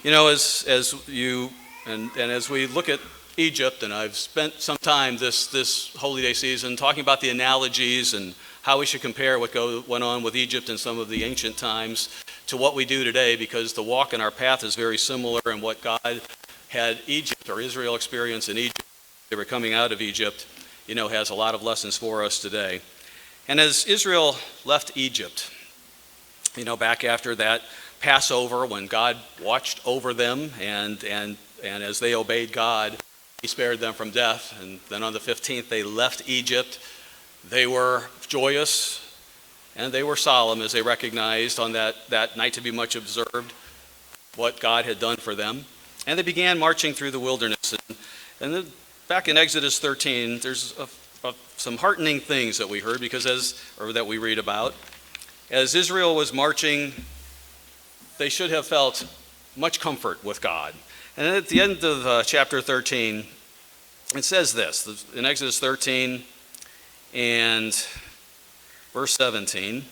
You know, as you and as we look at Egypt, and I've spent some time this Holy Day season talking about the analogies and how we should compare what went on with Egypt in some of the ancient times to what we do today, because the walk in our path is very similar, and what God had Egypt or Israel experience in Egypt, they were coming out of Egypt, you know, has a lot of lessons for us today. And as Israel left Egypt, you know, back after that Passover, when God watched over them and as they obeyed God, he spared them from death. And then on the 15th, they left Egypt. They were joyous and they were solemn as they recognized on that night to be much observed what God had done for them. And they began marching through the wilderness. And then back in Exodus 13, there's some heartening things that we heard that we read about. As Israel was marching, they should have felt much comfort with God. And at the end of chapter 13, it says this, in Exodus 13 and verse 17,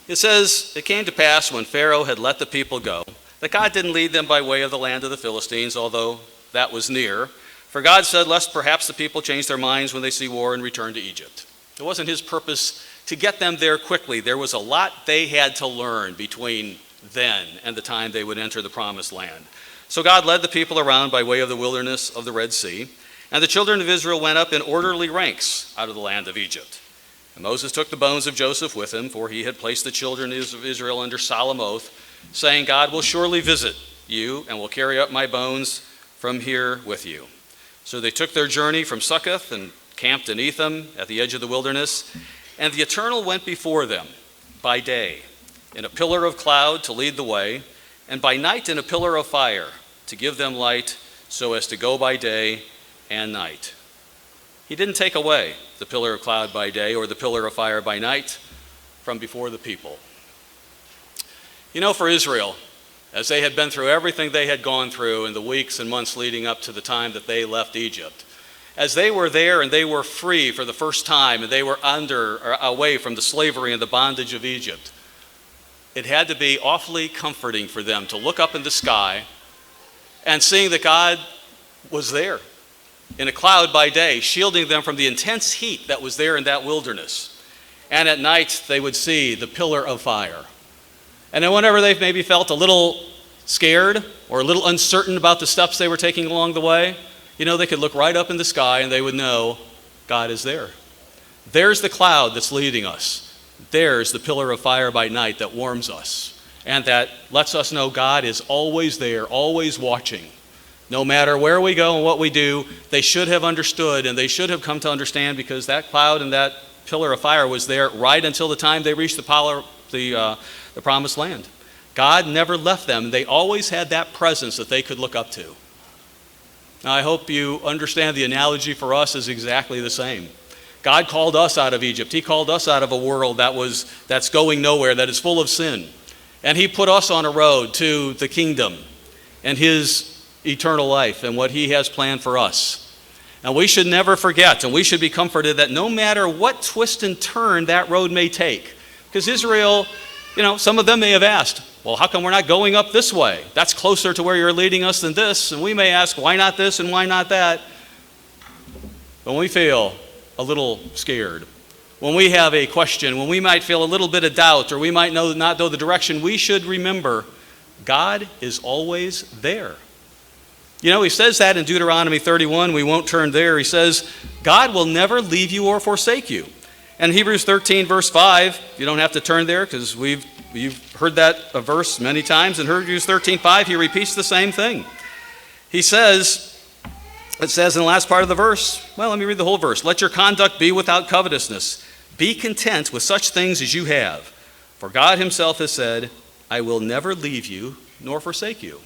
it says, "It came to pass when Pharaoh had let the people go, that God didn't lead them by way of the land of the Philistines, although that was near. For God said, lest perhaps the people change their minds when they see war and return to Egypt." It wasn't his purpose to get them there quickly. There was a lot they had to learn between then and the time they would enter the promised land. So God led the people around by way of the wilderness of the Red Sea, and the children of Israel went up in orderly ranks out of the land of Egypt. And Moses took the bones of Joseph with him, for he had placed the children of Israel under solemn oath, saying, "God will surely visit you and will carry up my bones from here with you." So they took their journey from Succoth and camped in Etham at the edge of the wilderness. And the Eternal went before them by day in a pillar of cloud to lead the way, and by night in a pillar of fire to give them light, so as to go by day and night. He didn't take away the pillar of cloud by day or the pillar of fire by night from before the people. You know, for Israel, as they had been through everything they had gone through in the weeks and months leading up to the time that they left Egypt, as they were there and they were free for the first time and they were away from the slavery and the bondage of Egypt, it had to be awfully comforting for them to look up in the sky and seeing that God was there in a cloud by day, shielding them from the intense heat that was there in that wilderness. And at night they would see the pillar of fire. And then whenever they maybe felt a little scared or a little uncertain about the steps they were taking along the way, you know, they could look right up in the sky and they would know God is there. There's the cloud that's leading us. There's the pillar of fire by night that warms us and that lets us know God is always there, always watching. No matter where we go and what we do, they should have understood, and they should have come to understand, because that cloud and that pillar of fire was there right until the time they reached the promised land. God never left them. They always had that presence that they could look up to. Now, I hope you understand the analogy for us is exactly the same. God called us out of Egypt. He called us out of a world that's going nowhere, that is full of sin. And he put us on a road to the kingdom and his eternal life and what he has planned for us. And we should never forget, and we should be comforted that no matter what twist and turn that road may take, because Israel, you know, some of them may have asked, well, how come we're not going up this way? That's closer to where you're leading us than this. And we may ask, why not this and why not that? When we feel a little scared, when we have a question, when we might feel a little bit of doubt, or we might not know the direction, we should remember God is always there. You know, he says that in Deuteronomy 31. We won't turn there. He says, God will never leave you or forsake you. And Hebrews 13, verse 5, you don't have to turn there because you've heard that verse many times. In Hebrews 13:5, he repeats the same thing. It says in the last part of the verse, well, let me read the whole verse. Let your conduct be without covetousness. Be content with such things as you have. For God himself has said, I will never leave you nor forsake you.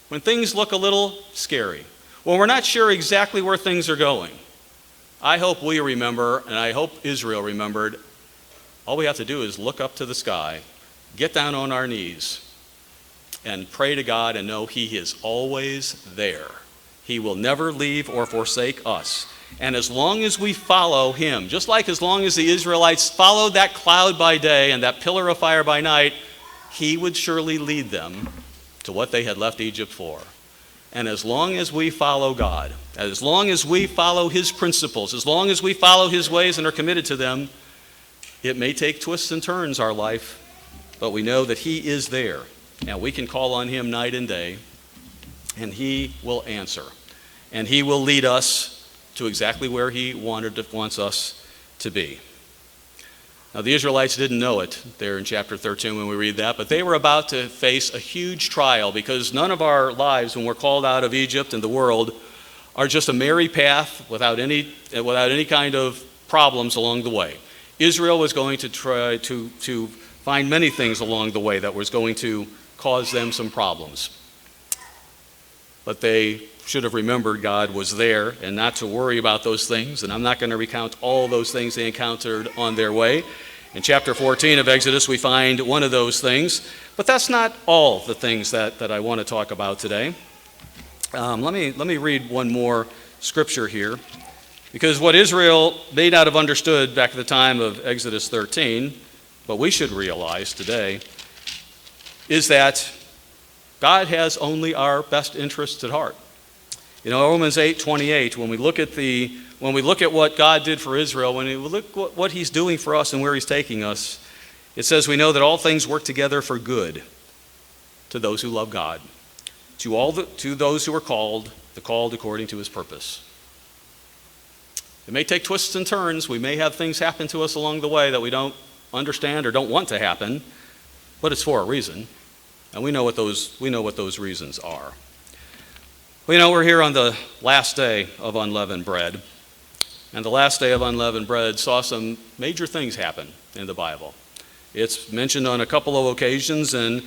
When things look a little scary, when we're not sure exactly where things are going, I hope we remember, and I hope Israel remembered, all we have to do is look up to the sky, get down on our knees, and pray to God and know he is always there. He will never leave or forsake us. And as long as we follow him, just like as long as the Israelites followed that cloud by day and that pillar of fire by night, he would surely lead them to what they had left Egypt for. And as long as we follow God, as long as we follow his principles, as long as we follow his ways and are committed to them, it may take twists and turns, our life, but we know that he is there, and we can call on him night and day, and he will answer, and he will lead us to exactly where he wants us to be. Now, the Israelites didn't know it there in chapter 13 when we read that, but they were about to face a huge trial, because none of our lives, when we're called out of Egypt and the world, are just a merry path without any kind of problems along the way. Israel was going to try to find many things along the way that was going to cause them some problems. But they should have remembered God was there and not to worry about those things. And I'm not going to recount all those things they encountered on their way. In chapter 14 of Exodus, we find one of those things. But that's not all the things that I want to talk about today. Let me read one more scripture here. Because what Israel may not have understood back at the time of Exodus 13, but we should realize today, is that God has only our best interests at heart. You know, Romans 8:28, when we look at what God did for Israel, when we look at what he's doing for us and where he's taking us, it says we know that all things work together for good to those who love God, to those who are called according to his purpose. It may take twists and turns. We may have things happen to us along the way that we don't understand or don't want to happen, but it's for a reason, and we know what those reasons are. Well, you know, we're here on the last day of unleavened bread, and the last day of unleavened bread saw some major things happen in the Bible. It's mentioned on a couple of occasions, and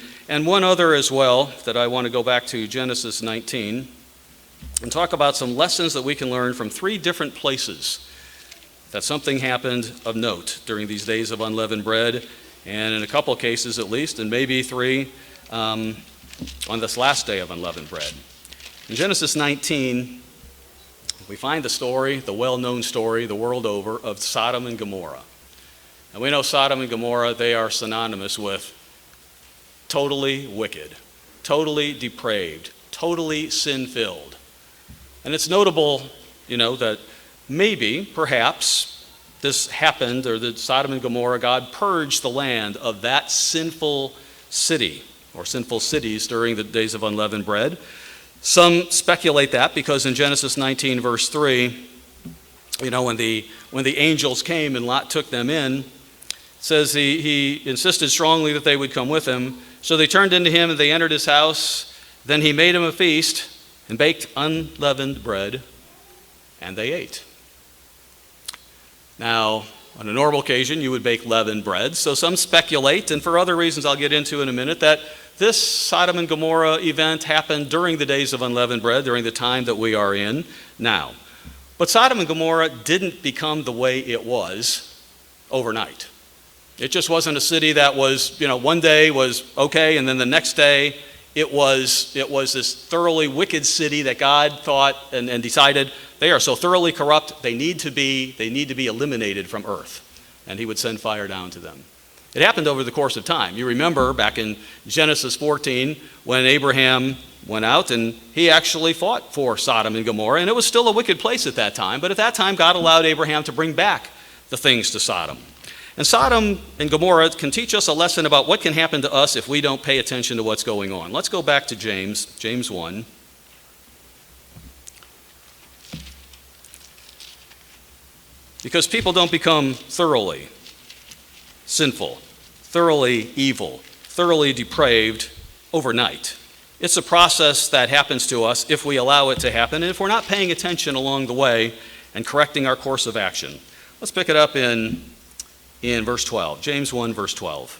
one other as well that I want to go back to, Genesis 19, and talk about some lessons that we can learn from three different places that something happened of note during these days of unleavened bread, and in a couple of cases at least, and maybe three, on this last day of unleavened bread. In Genesis 19, we find the story, the well-known story, the world over, of Sodom and Gomorrah. And we know Sodom and Gomorrah, they are synonymous with totally wicked, totally depraved, totally sin-filled. And it's notable, you know, that maybe, perhaps, this happened, or that Sodom and Gomorrah, God purged the land of that sinful city, or sinful cities during the days of unleavened bread. Some speculate that because in Genesis 19, verse 3, you know, when the angels came and Lot took them in, it says he insisted strongly that they would come with him. So they turned into him and they entered his house. Then he made him a feast and baked unleavened bread, and they ate. Now, on a normal occasion, you would bake leavened bread. So some speculate, and for other reasons I'll get into in a minute, that this Sodom and Gomorrah event happened during the days of unleavened bread, during the time that we are in now. But Sodom and Gomorrah didn't become the way it was overnight. It just wasn't a city that was, you know, one day was okay, and then the next day it was this thoroughly wicked city that God thought and decided they are so thoroughly corrupt, they need to be eliminated from earth. And he would send fire down to them. It happened over the course of time. You remember back in Genesis 14 when Abraham went out and he actually fought for Sodom and Gomorrah, and it was still a wicked place at that time, but at that time God allowed Abraham to bring back the things to Sodom. And Sodom and Gomorrah can teach us a lesson about what can happen to us if we don't pay attention to what's going on. Let's go back to James 1. Because people don't become thoroughly sinful, thoroughly evil, thoroughly depraved overnight. It's a process that happens to us if we allow it to happen, and if we're not paying attention along the way and correcting our course of action. Let's pick it up in verse 12, James 1, verse 12.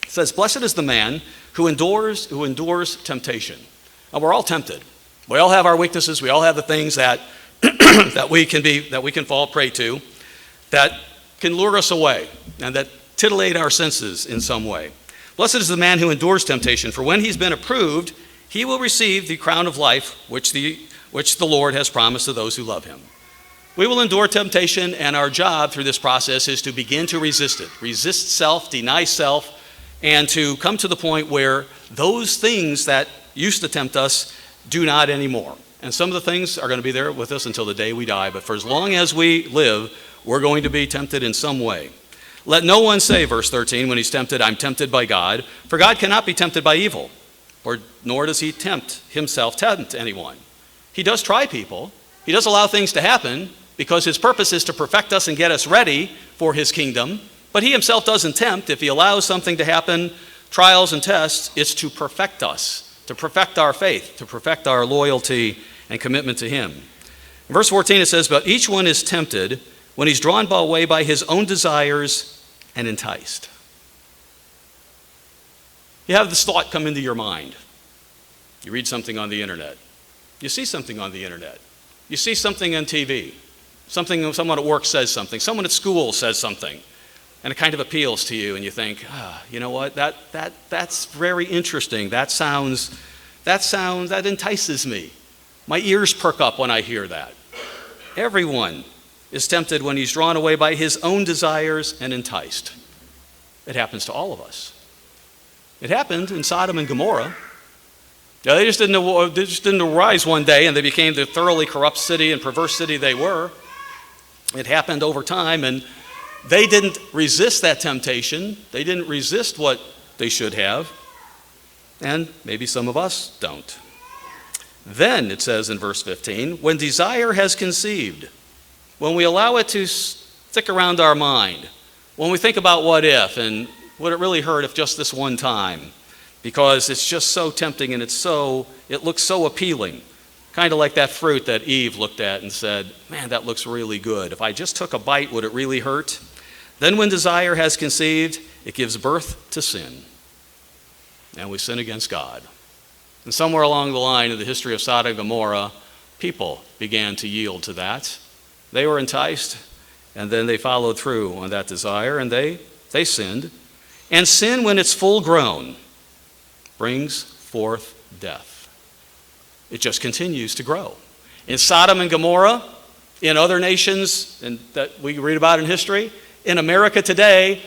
It says, "Blessed is the man who endures temptation." Now, we're all tempted. We all have our weaknesses. We all have the things that that we can fall prey to, that can lure us away and that titillate our senses in some way. Blessed is the man who endures temptation, for when he's been approved, he will receive the crown of life which the Lord has promised to those who love him. We will endure temptation, and our job through this process is to begin to resist it. Resist self, deny self, and to come to the point where those things that used to tempt us do not anymore. And some of the things are going to be there with us until the day we die, but for as long as we live, we're going to be tempted in some way. Let no one say, verse 13, when he's tempted, I'm tempted by God, for God cannot be tempted by evil, nor does he tempt anyone. He does try people. He does allow things to happen because his purpose is to perfect us and get us ready for his kingdom. But he himself doesn't tempt. If he allows something to happen, trials and tests, it's to perfect us, to perfect our faith, to perfect our loyalty and commitment to him. In verse 14 it says, but each one is tempted when he's drawn away by his own desires and enticed. You have this thought come into your mind. You read something on the internet. You see something on the internet. You see something on TV. Someone at work says something. Someone at school says something. And it kind of appeals to you, and you think, you know what? That's very interesting. That entices me. My ears perk up when I hear that. Everyone is tempted when he's drawn away by his own desires and enticed. It happens to all of us. It happened in Sodom and Gomorrah. Now, they just didn't arise one day and they became the thoroughly corrupt city and perverse city they were. It happened over time, and they didn't resist that temptation. They didn't resist what they should have. And maybe some of us don't. Then, it says in verse 15, when desire has conceived, when we allow it to stick around our mind, when we think about what if and would it really hurt if just this one time, because it's just so tempting and it looks so appealing, kind of like that fruit that Eve looked at and said, man, that looks really good. If I just took a bite, would it really hurt? Then when desire has conceived, it gives birth to sin, and we sin against God. And somewhere along the line of the history of Sodom and Gomorrah, people began to yield to that. They were enticed, and then they followed through on that desire, and they sinned. And sin, when it's full grown, brings forth death. It just continues to grow. In Sodom and Gomorrah, in other nations and that we read about in history, in America today,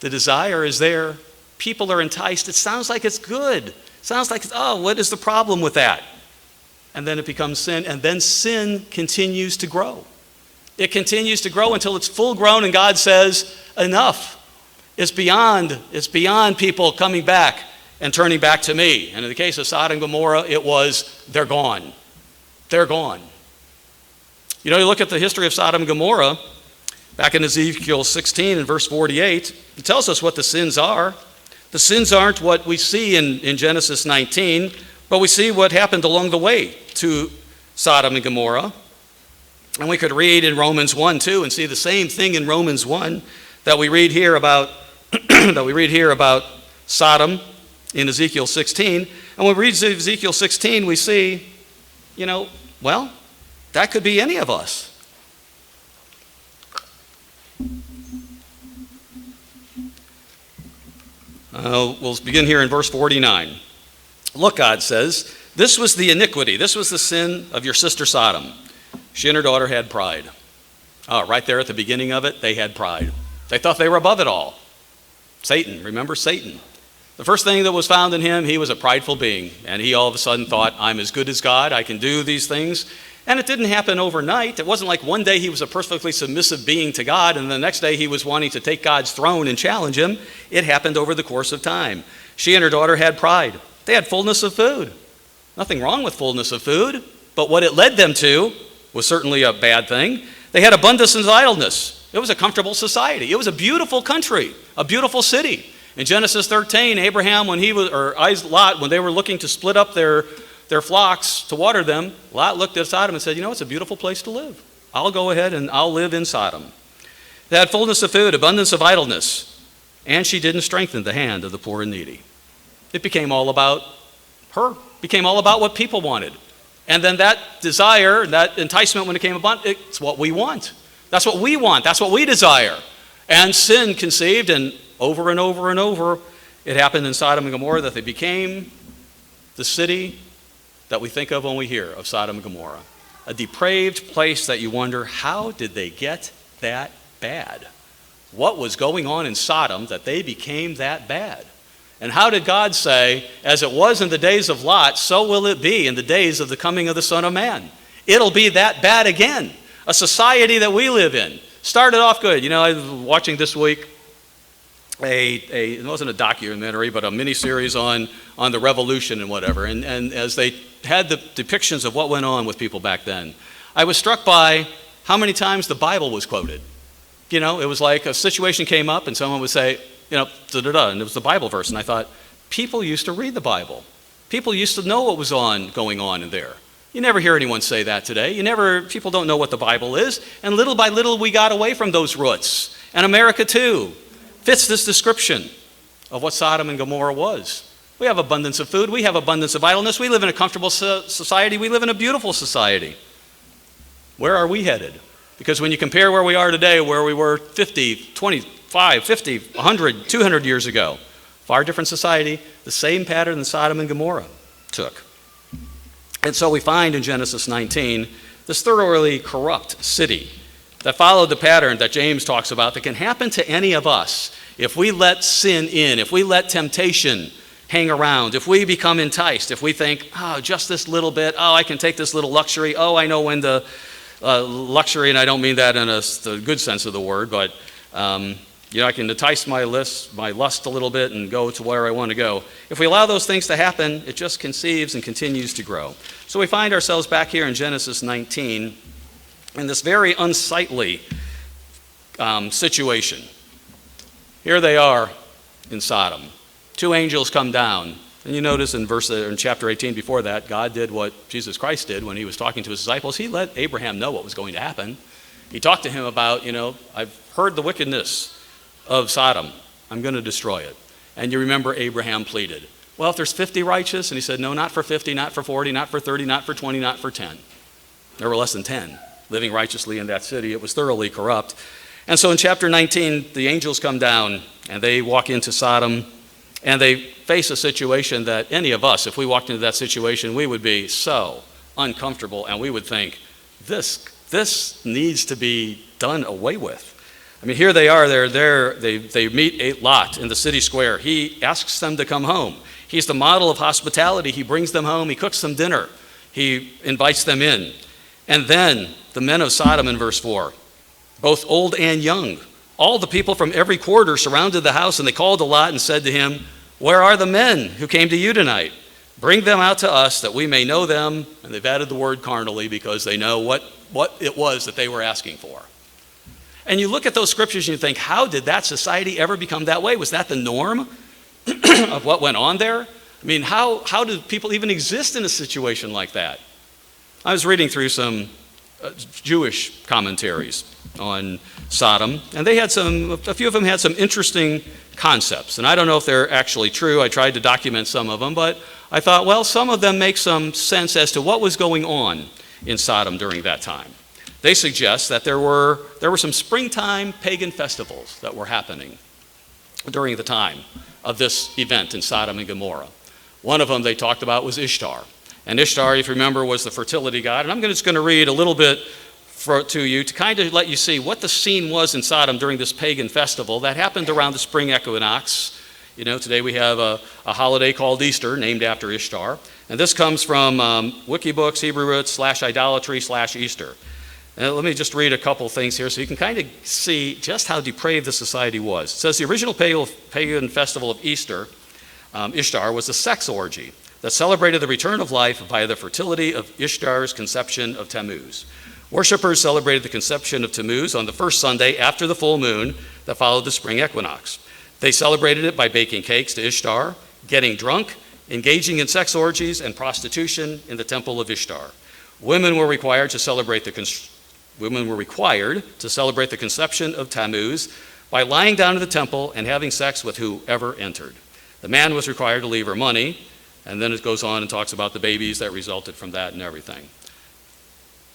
the desire is there. People are enticed. It sounds like it's good. It sounds like, what is the problem with that? And then it becomes sin, and then sin continues to grow. It continues to grow until it's full grown, and God says, enough. It's beyond people coming back and turning back to me. And in the case of Sodom and Gomorrah, it was, they're gone. They're gone. You know, you look at the history of Sodom and Gomorrah, back in Ezekiel 16 and verse 48, it tells us what the sins are. The sins aren't what we see in Genesis 19, but we see what happened along the way to Sodom and Gomorrah. And we could read in Romans 1 too and see the same thing in Romans 1 that we read here about Sodom in Ezekiel 16. And when we read Ezekiel 16, we see, that could be any of us. We'll begin here in verse 49. Look, God says, this was the iniquity, this was the sin of your sister Sodom. She and her daughter had pride. Right there at the beginning of it, they had pride. They thought they were above it all. Satan, remember Satan? The first thing that was found in him, he was a prideful being. And he all of a sudden thought, I'm as good as God, I can do these things. And it didn't happen overnight. It wasn't like one day he was a perfectly submissive being to God, and the next day he was wanting to take God's throne and challenge him. It happened over the course of time. She and her daughter had pride. They had fullness of food. Nothing wrong with fullness of food, but what it led them to was certainly a bad thing. They had abundance and idleness. It was a comfortable society. It was a beautiful country, a beautiful city. In Genesis 13, Lot, when they were looking to split up their flocks to water them, Lot looked at Sodom and said, it's a beautiful place to live. I'll go ahead and I'll live in Sodom. They had fullness of food, abundance of idleness, and she didn't strengthen the hand of the poor and needy. It became all about her, became all about what people wanted. And then that desire, that enticement when it came about, it's what we want. That's what we want. That's what we desire. And sin conceived, and over and over and over, it happened in Sodom and Gomorrah that they became the city that we think of when we hear of Sodom and Gomorrah. A depraved place that you wonder, how did they get that bad? What was going on in Sodom that they became that bad? And how did God say, as it was in the days of Lot, so will it be in the days of the coming of the Son of Man? It'll be that bad again. A society that we live in started off good. You know, I was watching this week it wasn't a documentary, but a mini-series on the revolution and whatever. And as they had the depictions of what went on with people back then, I was struck by how many times the Bible was quoted. You know, it was like a situation came up and someone would say, you know, da-da-da, and it was the Bible verse. And I thought, people used to read the Bible. People used to know what was going on in there. You never hear anyone say that today. People don't know what the Bible is. And little by little, we got away from those roots. And America, too, fits this description of what Sodom and Gomorrah was. We have abundance of food. We have abundance of idleness. We live in a comfortable society. We live in a beautiful society. Where are we headed? Because when you compare where we are today, where we were 50, 25, 50, 100, 200 years ago, far different society, the same pattern that Sodom and Gomorrah took. And so we find in Genesis 19 this thoroughly corrupt city that followed the pattern that James talks about that can happen to any of us if we let sin in, if we let temptation hang around, if we become enticed, if we think, oh, just this little bit, oh, I can take this little luxury, oh, I know when the luxury, and I don't mean that in the good sense of the word, but I can entice my lust a little bit and go to where I want to go. If we allow those things to happen, it just conceives and continues to grow. So we find ourselves back here in Genesis 19 in this very unsightly situation. Here they are in Sodom. Two angels come down. And you notice in chapter 18 before that, God did what Jesus Christ did when he was talking to his disciples. He let Abraham know what was going to happen. He talked to him about, I've heard the wickedness of Sodom. I'm going to destroy it. And you remember Abraham pleaded, well, if there's 50 righteous, and he said, no, not for 50, not for 40, not for 30, not for 20, not for 10. There were less than 10 living righteously in that city. It was thoroughly corrupt. And so in chapter 19, the angels come down and they walk into Sodom and they face a situation that any of us, if we walked into that situation, we would be so uncomfortable and we would think, this needs to be done away with. I mean, here they are, they meet Lot in the city square. He asks them to come home. He's the model of hospitality. He brings them home. He cooks them dinner. He invites them in. And then the men of Sodom in verse 4, both old and young, all the people from every quarter surrounded the house, and they called to Lot and said to him, where are the men who came to you tonight? Bring them out to us that we may know them. And they've added the word carnally because they know what it was that they were asking for. And you look at those scriptures and you think, how did that society ever become that way? Was that the norm of what went on there? I mean, how do people even exist in a situation like that? I was reading through some Jewish commentaries on Sodom, and they had a few of them had some interesting concepts. And I don't know if they're actually true. I tried to document some of them, but I thought, well, some of them make some sense as to what was going on in Sodom during that time. They suggest that there were some springtime pagan festivals that were happening during the time of this event in Sodom and Gomorrah. One of them they talked about was Ishtar. And Ishtar, if you remember, was the fertility god. And I'm just going to read a little bit to you to kind of let you see what the scene was in Sodom during this pagan festival that happened around the spring equinox. You know, today we have a holiday called Easter named after Ishtar. And this comes from Wikibooks, Hebrew Roots, /idolatry/Easter. And let me just read a couple things here so you can kind of see just how depraved the society was. It says the original pagan festival of Easter, Ishtar, was a sex orgy that celebrated the return of life via the fertility of Ishtar's conception of Tammuz. Worshippers celebrated the conception of Tammuz on the first Sunday after the full moon that followed the spring equinox. They celebrated it by baking cakes to Ishtar, getting drunk, engaging in sex orgies and prostitution in the temple of Ishtar. Women were required to celebrate the conception of Tammuz by lying down in the temple and having sex with whoever entered. The man was required to leave her money, and then it goes on and talks about the babies that resulted from that and everything.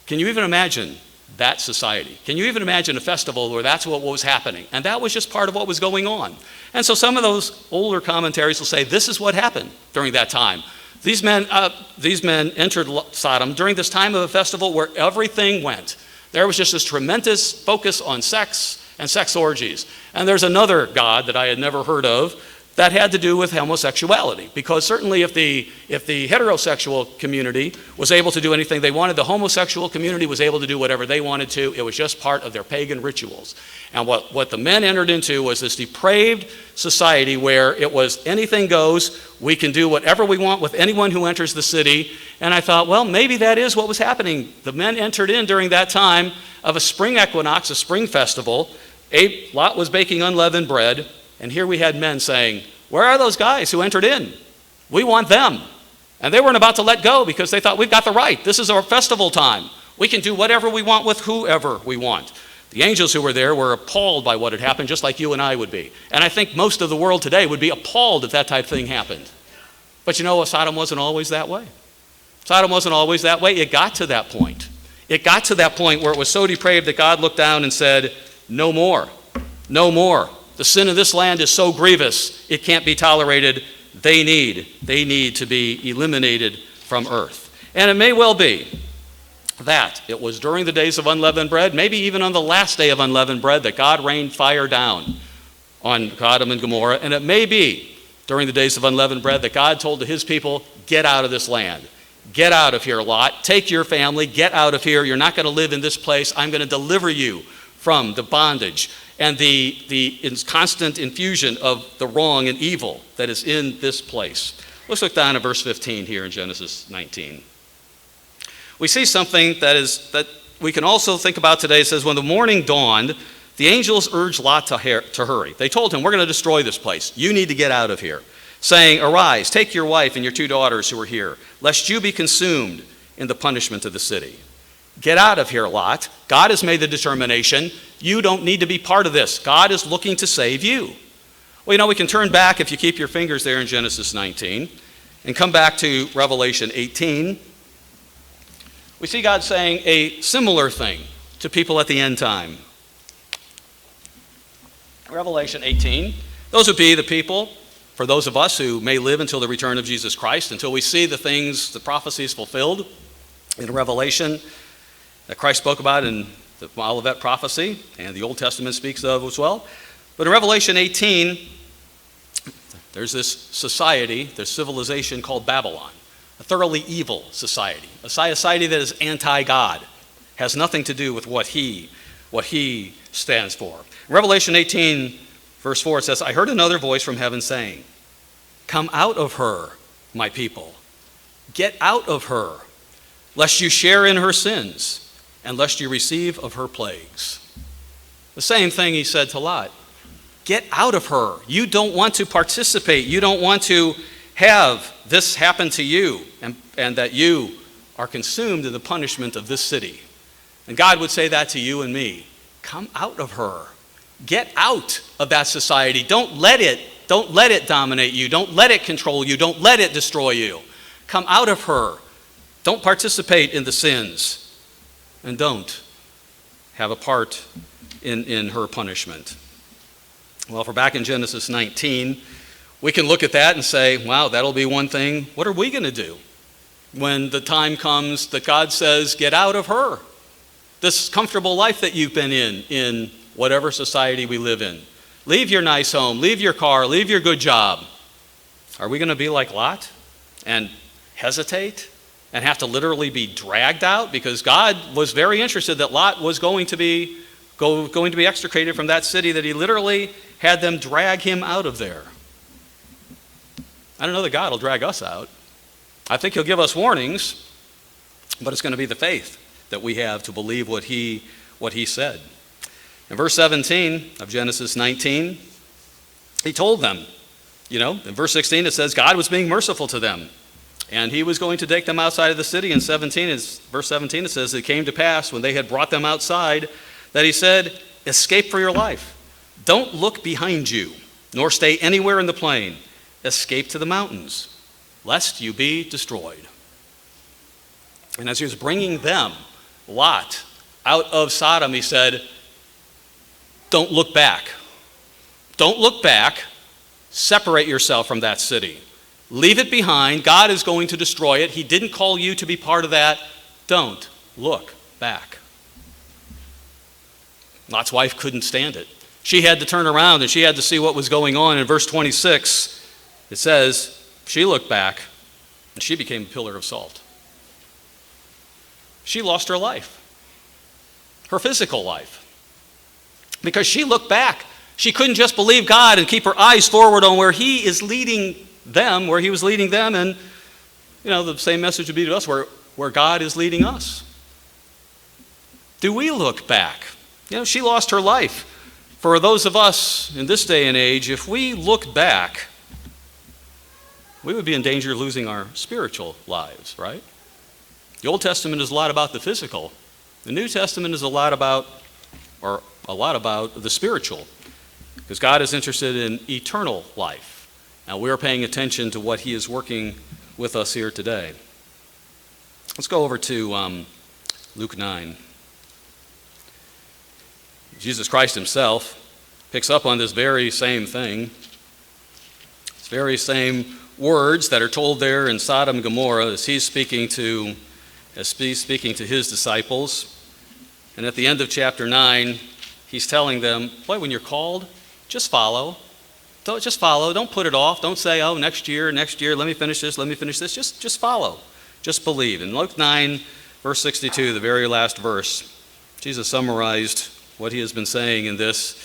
Can you even imagine that society? Can you even imagine a festival where that's what was happening? And that was just part of what was going on. And so some of those older commentaries will say this is what happened during that time. These men entered Sodom during this time of a festival where everything went. There was just this tremendous focus on sex and sex orgies. And there's another god that I had never heard of that had to do with homosexuality, because certainly if the heterosexual community was able to do anything they wanted, the homosexual community was able to do whatever they wanted to. It was just part of their pagan rituals. And what the men entered into was this depraved society where it was anything goes. We can do whatever we want with anyone who enters the city. And I thought, well, maybe that is what was happening. The men entered in during that time of a spring equinox, a spring festival. Lot was baking unleavened bread. And here we had men saying, where are those guys who entered in? We want them. And they weren't about to let go because they thought, we've got the right. This is our festival time. We can do whatever we want with whoever we want. The angels who were there were appalled by what had happened, just like you and I would be. And I think most of the world today would be appalled if that type of thing happened. But you know, Sodom wasn't always that way. Sodom wasn't always that way. It got to that point. It got to that point where it was so depraved that God looked down and said, no more. No more. The sin of this land is so grievous, it can't be tolerated. They need to be eliminated from earth. And it may well be that it was during the days of unleavened bread, maybe even on the last day of unleavened bread, that God rained fire down on Sodom and Gomorrah. And it may be during the days of unleavened bread that God told to his people, get out of this land. Get out of here, Lot. Take your family. Get out of here. You're not going to live in this place. I'm going to deliver you from the bondage and the constant infusion of the wrong and evil that is in this place. Let's look down at verse 15 here in Genesis 19. We see something that we can also think about today. It says, when the morning dawned, the angels urged Lot to hurry. They told him, we're going to destroy this place. You need to get out of here. Saying, arise, take your wife and your 2 daughters who are here, lest you be consumed in the punishment of the city. Get out of here, Lot. God has made the determination. You don't need to be part of this. God is looking to save you. Well, you know, we can turn back, if you keep your fingers there in Genesis 19, and come back to Revelation 18. We see God saying a similar thing to people at the end time. Revelation 18, those would be the people, for those of us who may live until the return of Jesus Christ, until we see the things, the prophecies fulfilled in Revelation that Christ spoke about in the Olivet prophecy, and the Old Testament speaks of as well. But in Revelation 18, there's this society, this civilization called Babylon, a thoroughly evil society, a society that is anti-God, has nothing to do with what he stands for. In Revelation 18, verse 4, it says, I heard another voice from heaven saying, come out of her, my people. Get out of her, lest you share in her sins, and lest you receive of her plagues. The same thing he said to Lot. Get out of her. You don't want to participate. You don't want to have this happen to you, and that you are consumed in the punishment of this city. And God would say that to you and me. Come out of her. Get out of that society. Don't let it dominate you. Don't let it control you. Don't let it destroy you. Come out of her. Don't participate in the sins. And don't have a part in her punishment. Well, if we're back in Genesis 19, we can look at that and say, wow, that'll be one thing. What are we going to do when the time comes that God says, get out of her? This comfortable life that you've been in whatever society we live in. Leave your nice home, leave your car, leave your good job. Are we going to be like Lot and hesitate and have to literally be dragged out? Because God was very interested that Lot was going to be extricated from that city, that he literally had them drag him out of there. I don't know that God will drag us out. I think he'll give us warnings, but it's going to be the faith that we have to believe what he said. In verse 17 of Genesis 19, he told them, in verse 16 it says God was being merciful to them, and he was going to take them outside of the city. In verse 17 it says, it came to pass when they had brought them outside that he said, escape for your life. Don't look behind you, nor stay anywhere in the plain. Escape to the mountains, lest you be destroyed. And as he was bringing them, Lot, out of Sodom, he said, don't look back. Don't look back. Separate yourself from that city. Leave it behind. God is going to destroy it. He didn't call you to be part of that. Don't look back. Lot's wife couldn't stand it. She had to turn around and she had to see what was going on. In verse 26, it says, she looked back and she became a pillar of salt. She lost her life, her physical life, because she looked back. She couldn't just believe God and keep her eyes forward on where He is leading them, where He was leading them, and the same message would be to us, where God is leading us. Do we look back? She lost her life. For those of us in this day and age, if we look back, we would be in danger of losing our spiritual lives, right? The Old Testament is a lot about the physical. The New Testament is a lot about the spiritual, because God is interested in eternal life. Now we're paying attention to what He is working with us here today. Let's go over to Luke 9. Jesus Christ Himself picks up on this very same thing, this very same words that are told there in Sodom and Gomorrah as He's speaking to His disciples. And at the end of chapter 9, He's telling them, boy, when you're called, just follow. Just follow. Don't put it off. Don't say, oh, next year, let me finish this. Just follow. Just believe. In Luke 9, verse 62, the very last verse, Jesus summarized what He has been saying in this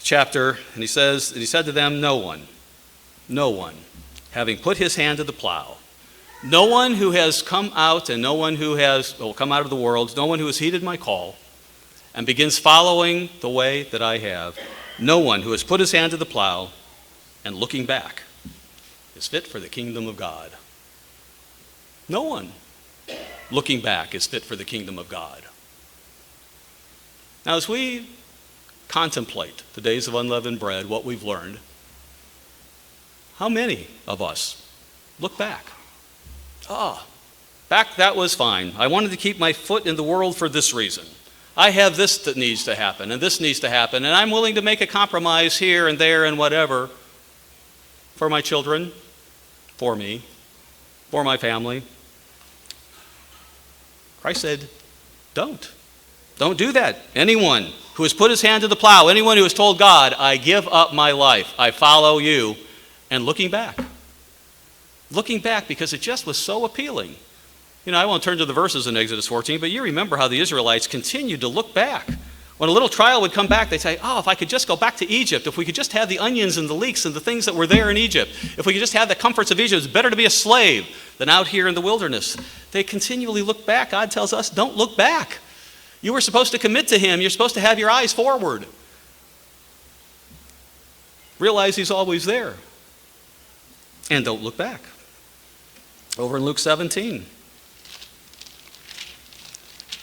chapter, and He said to them, no one, having put his hand to the plow, no one who has come out and no one who has come out of the world, no one who has heeded my call and begins following the way that I have, no one who has put his hand to the plow and looking back is fit for the kingdom of God. No one looking back is fit for the kingdom of God. Now, as we contemplate the days of unleavened bread, what we've learned, how many of us look back? Back that was fine. I wanted to keep my foot in the world for this reason. I have this that needs to happen, and this needs to happen, and I'm willing to make a compromise here and there and whatever for my children, for me, for my family. Christ said, don't do that. Anyone who has put his hand to the plow, anyone who has told God, I give up my life, I follow you, and looking back because it just was so appealing. I won't turn to the verses in Exodus 14, but you remember how the Israelites continued to look back. When a little trial would come back, they'd say, if I could just go back to Egypt, if we could just have the onions and the leeks and the things that were there in Egypt, if we could just have the comforts of Egypt, it's better to be a slave than out here in the wilderness. They continually look back. God tells us, don't look back. You were supposed to commit to Him. You're supposed to have your eyes forward. Realize He's always there. And don't look back. Over in Luke 17.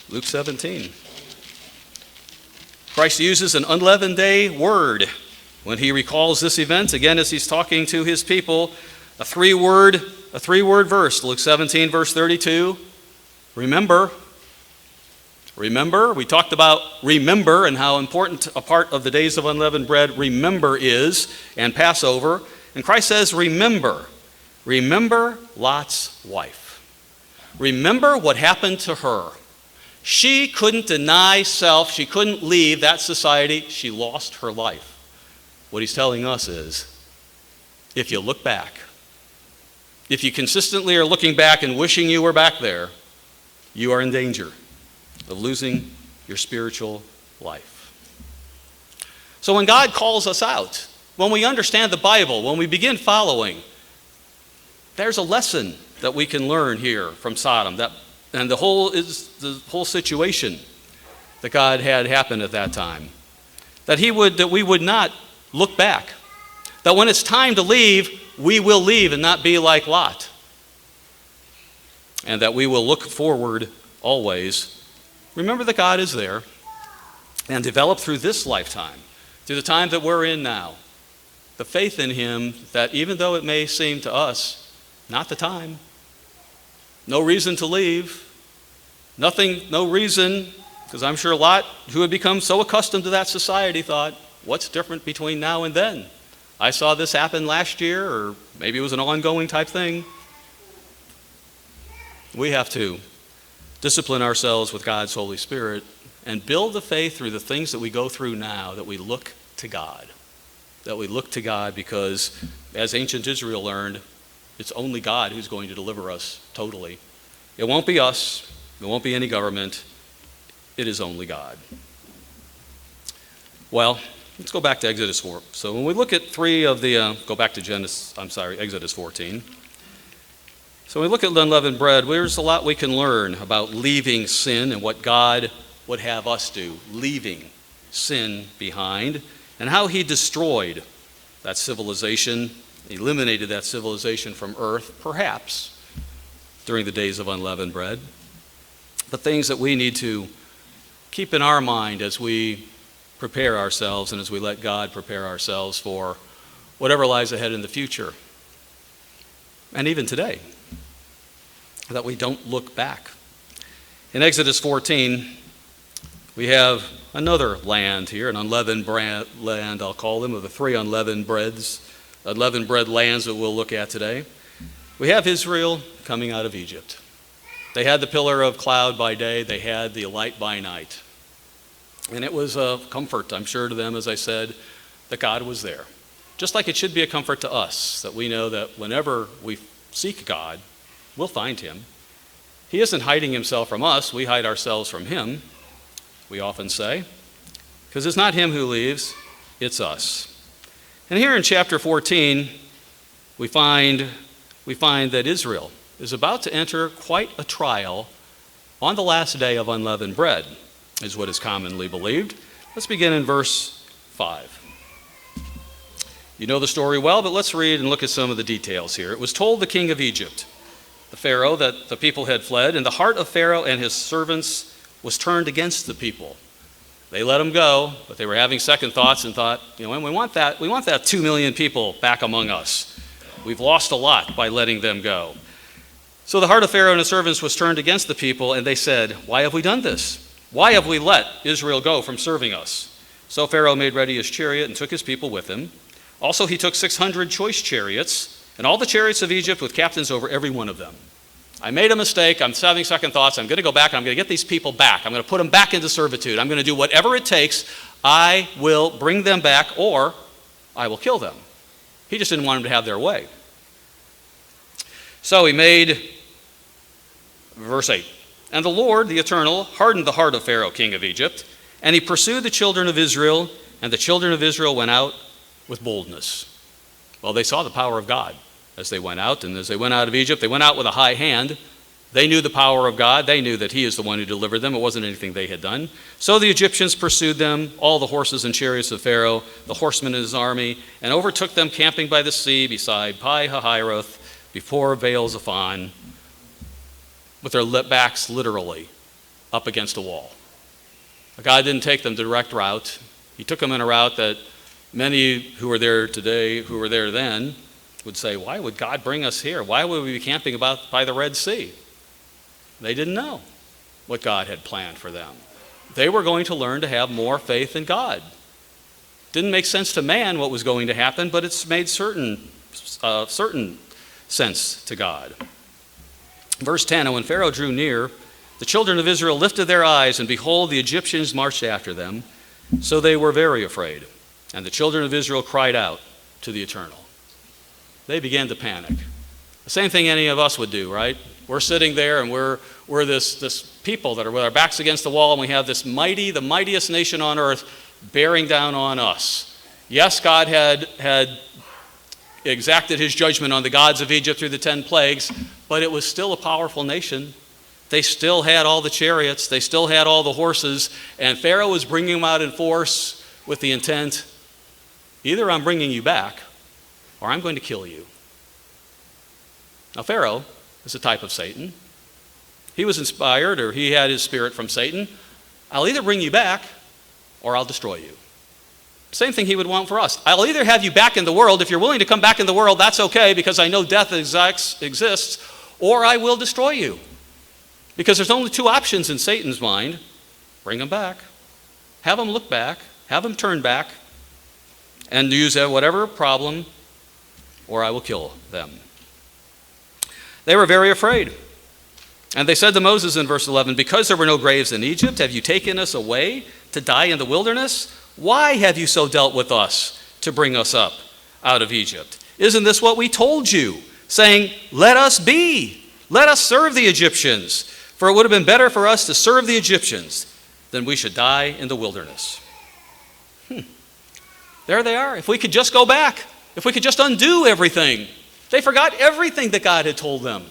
Luke 17. Christ uses an unleavened day word when He recalls this event. Again, as He's talking to His people, a three-word verse. Luke 17, verse 32. Remember. We talked about remember and how important a part of the days of unleavened bread remember is, and Passover. And Christ says, remember Lot's wife. Remember what happened to her. She couldn't deny self. She couldn't leave that society. She lost her life. What He's telling us is, if you look back, if you consistently are looking back and wishing you were back there, you are in danger of losing your spiritual life. So when God calls us out, when we understand the Bible, when we begin following, there's a lesson that we can learn here from Sodom, and the whole situation that God had happen at that time. That we would not look back. That when it's time to leave, we will leave and not be like Lot. And that we will look forward always. Remember that God is there, and develop through this lifetime, through the time that we're in now, the faith in Him that even though it may seem to us not the time, no reason to leave, no reason, because I'm sure Lot, who had become so accustomed to that society, thought, what's different between now and then? I saw this happen last year, or maybe it was an ongoing type thing. We have to discipline ourselves with God's Holy Spirit and build the faith through the things that we go through now, that we look to God. That we look to God because, as ancient Israel learned, it's only God who's going to deliver us totally. It won't be us. It won't be any government. It is only God. Well, let's go back to Exodus 4. So when we look at Exodus 14. So when we look at unleavened bread, there's a lot we can learn about leaving sin and what God would have us do, leaving sin behind, and how he destroyed that civilization, eliminated that civilization from earth, perhaps during the days of unleavened bread. But things that we need to keep in our mind as we prepare ourselves and as we let God prepare ourselves for whatever lies ahead in the future. And even today, that we don't look back. In Exodus 14, we have another land here, an unleavened bread land, I'll call them, of the three unleavened bread lands that we'll look at today. We have Israel coming out of Egypt. They had the pillar of cloud by day, they had the light by night. And it was a comfort, I'm sure, to them, as I said, that God was there. Just like it should be a comfort to us, that we know that whenever we seek God, we'll find him. He isn't hiding himself from us, we hide ourselves from him, we often say, because it's not him who leaves, it's us. And here in chapter 14, we find that Israel is about to enter quite a trial on the last day of unleavened bread, is what is commonly believed. Let's begin in verse 5. You know the story well, but let's read and look at some of the details here. It was told the king of Egypt, the Pharaoh, that the people had fled, and the heart of Pharaoh and his servants was turned against the people. They let them go, but they were having second thoughts and thought, we want that 2 million people back among us. We've lost a lot by letting them go. So the heart of Pharaoh and his servants was turned against the people, and they said, why have we done this? Why have we let Israel go from serving us? So Pharaoh made ready his chariot and took his people with him. Also he took 600 choice chariots, and all the chariots of Egypt with captains over every one of them. I made a mistake. I'm having second thoughts. I'm going to go back and I'm going to get these people back. I'm going to put them back into servitude. I'm going to do whatever it takes. I will bring them back or I will kill them. He just didn't want them to have their way. So he made, verse 8, and the Lord, the Eternal, hardened the heart of Pharaoh, king of Egypt, and he pursued the children of Israel, and the children of Israel went out with boldness. Well, they saw the power of God as they went out, and as they went out of Egypt, they went out with a high hand. They knew the power of God. They knew that he is the one who delivered them. It wasn't anything they had done. So the Egyptians pursued them, all the horses and chariots of Pharaoh, the horsemen and his army, and overtook them camping by the sea beside Pi-hahiroth, before Baal-zephon, with their backs literally up against a wall. But God didn't take them the direct route. He took them in a route that many who are there today, who were there then, would say, why would God bring us here? Why would we be camping by the Red Sea? They didn't know what God had planned for them. They were going to learn to have more faith in God. Didn't make sense to man what was going to happen, but it's made certain sense to God. Verse 10, and when Pharaoh drew near, the children of Israel lifted their eyes, and behold, the Egyptians marched after them. So they were very afraid. And the children of Israel cried out to the Eternal. They began to panic. The same thing any of us would do, right? We're sitting there and we're this people that are with our backs against the wall, and we have the mightiest nation on earth bearing down on us. Yes, God had exacted his judgment on the gods of Egypt through the 10 plagues, but it was still a powerful nation. They still had all the chariots, they still had all the horses, and Pharaoh was bringing them out in force with the intent, either I'm bringing you back or I'm going to kill you. Now Pharaoh is a type of Satan. He was inspired, or he had his spirit from Satan. I'll either bring you back or I'll destroy you. Same thing he would want for us. I'll either have you back in the world. If you're willing to come back in the world, that's okay, because I know death exists, or I will destroy you. Because there's only two options in Satan's mind. Bring them back. Have them look back. Have them turn back. And use whatever problem, or I will kill them. They were very afraid. And they said to Moses in verse 11, because there were no graves in Egypt, have you taken us away to die in the wilderness? Why have you so dealt with us to bring us up out of Egypt? Isn't this what we told you, saying, let us be, let us serve the Egyptians, for it would have been better for us to serve the Egyptians than we should die in the wilderness. There they are. If we could just go back, if we could just undo everything. They forgot everything that God had told them.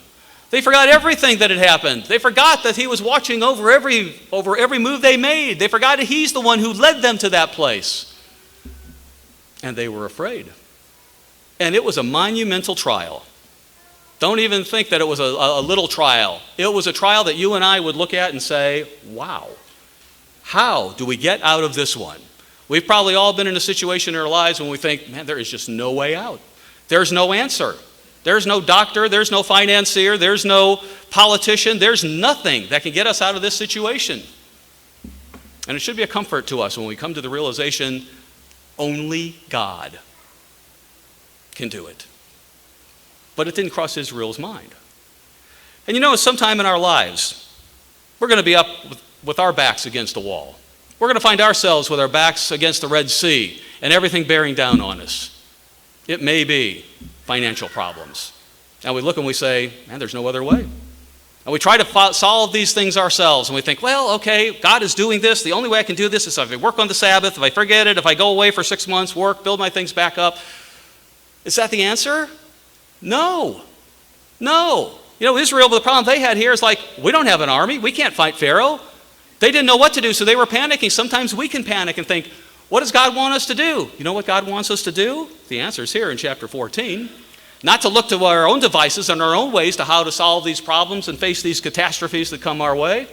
They forgot everything that had happened. They forgot that he was watching over every move they made. They forgot that he's the one who led them to that place. And they were afraid. And it was a monumental trial. Don't even think that it was a little trial. It was a trial that you and I would look at and say, wow, how do we get out of this one? We've probably all been in a situation in our lives when we think, man, there is just no way out. There's no answer. There's no doctor, there's no financier, there's no politician, there's nothing that can get us out of this situation. And it should be a comfort to us when we come to the realization, only God can do it. But it didn't cross Israel's mind. And you know, sometime in our lives, we're going to be up with our backs against a wall. We're going to find ourselves with our backs against the Red Sea and everything bearing down on us. It may be financial problems. And we look and we say, man, there's no other way. And we try to solve these things ourselves. And we think, well, okay, God is doing this. The only way I can do this is if I work on the Sabbath, if I forget it, if I go away for 6 months, work, build my things back up. Is that the answer? No. No. You know, Israel, the problem they had here is like, we don't have an army. We can't fight Pharaoh. They didn't know what to do, so they were panicking. Sometimes we can panic and think, what does God want us to do? You know what God wants us to do? The answer is here in chapter 14. Not to look to our own devices and our own ways to how to solve these problems and face these catastrophes that come our way.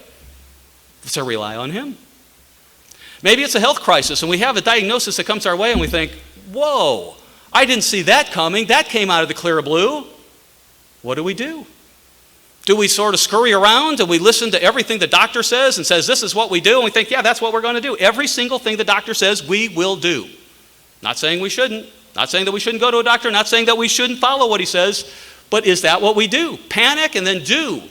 It's to rely on Him. Maybe it's a health crisis and we have a diagnosis that comes our way and we think, whoa, I didn't see that coming. That came out of the clear blue. What do? Do we sort of scurry around and we listen to everything the doctor says and says, this is what we do? And we think, yeah, that's what we're going to do. Every single thing the doctor says, we will do. Not saying we shouldn't. Not saying that we shouldn't go to a doctor. Not saying that we shouldn't follow what he says. But is that what we do? Panic and then do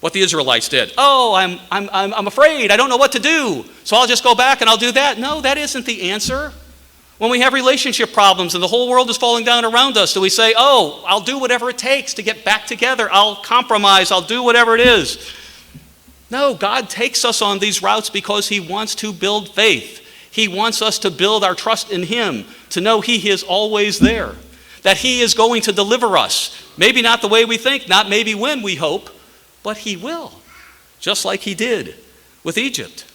what the Israelites did. Oh, I'm afraid. I don't know what to do. So I'll just go back and I'll do that. No, that isn't the answer. When we have relationship problems and the whole world is falling down around us, do we say, oh, I'll do whatever it takes to get back together. I'll compromise. I'll do whatever it is. No, God takes us on these routes because He wants to build faith. He wants us to build our trust in Him, to know He is always there, that He is going to deliver us. Maybe not the way we think, not maybe when we hope, but He will, just like He did with Egypt.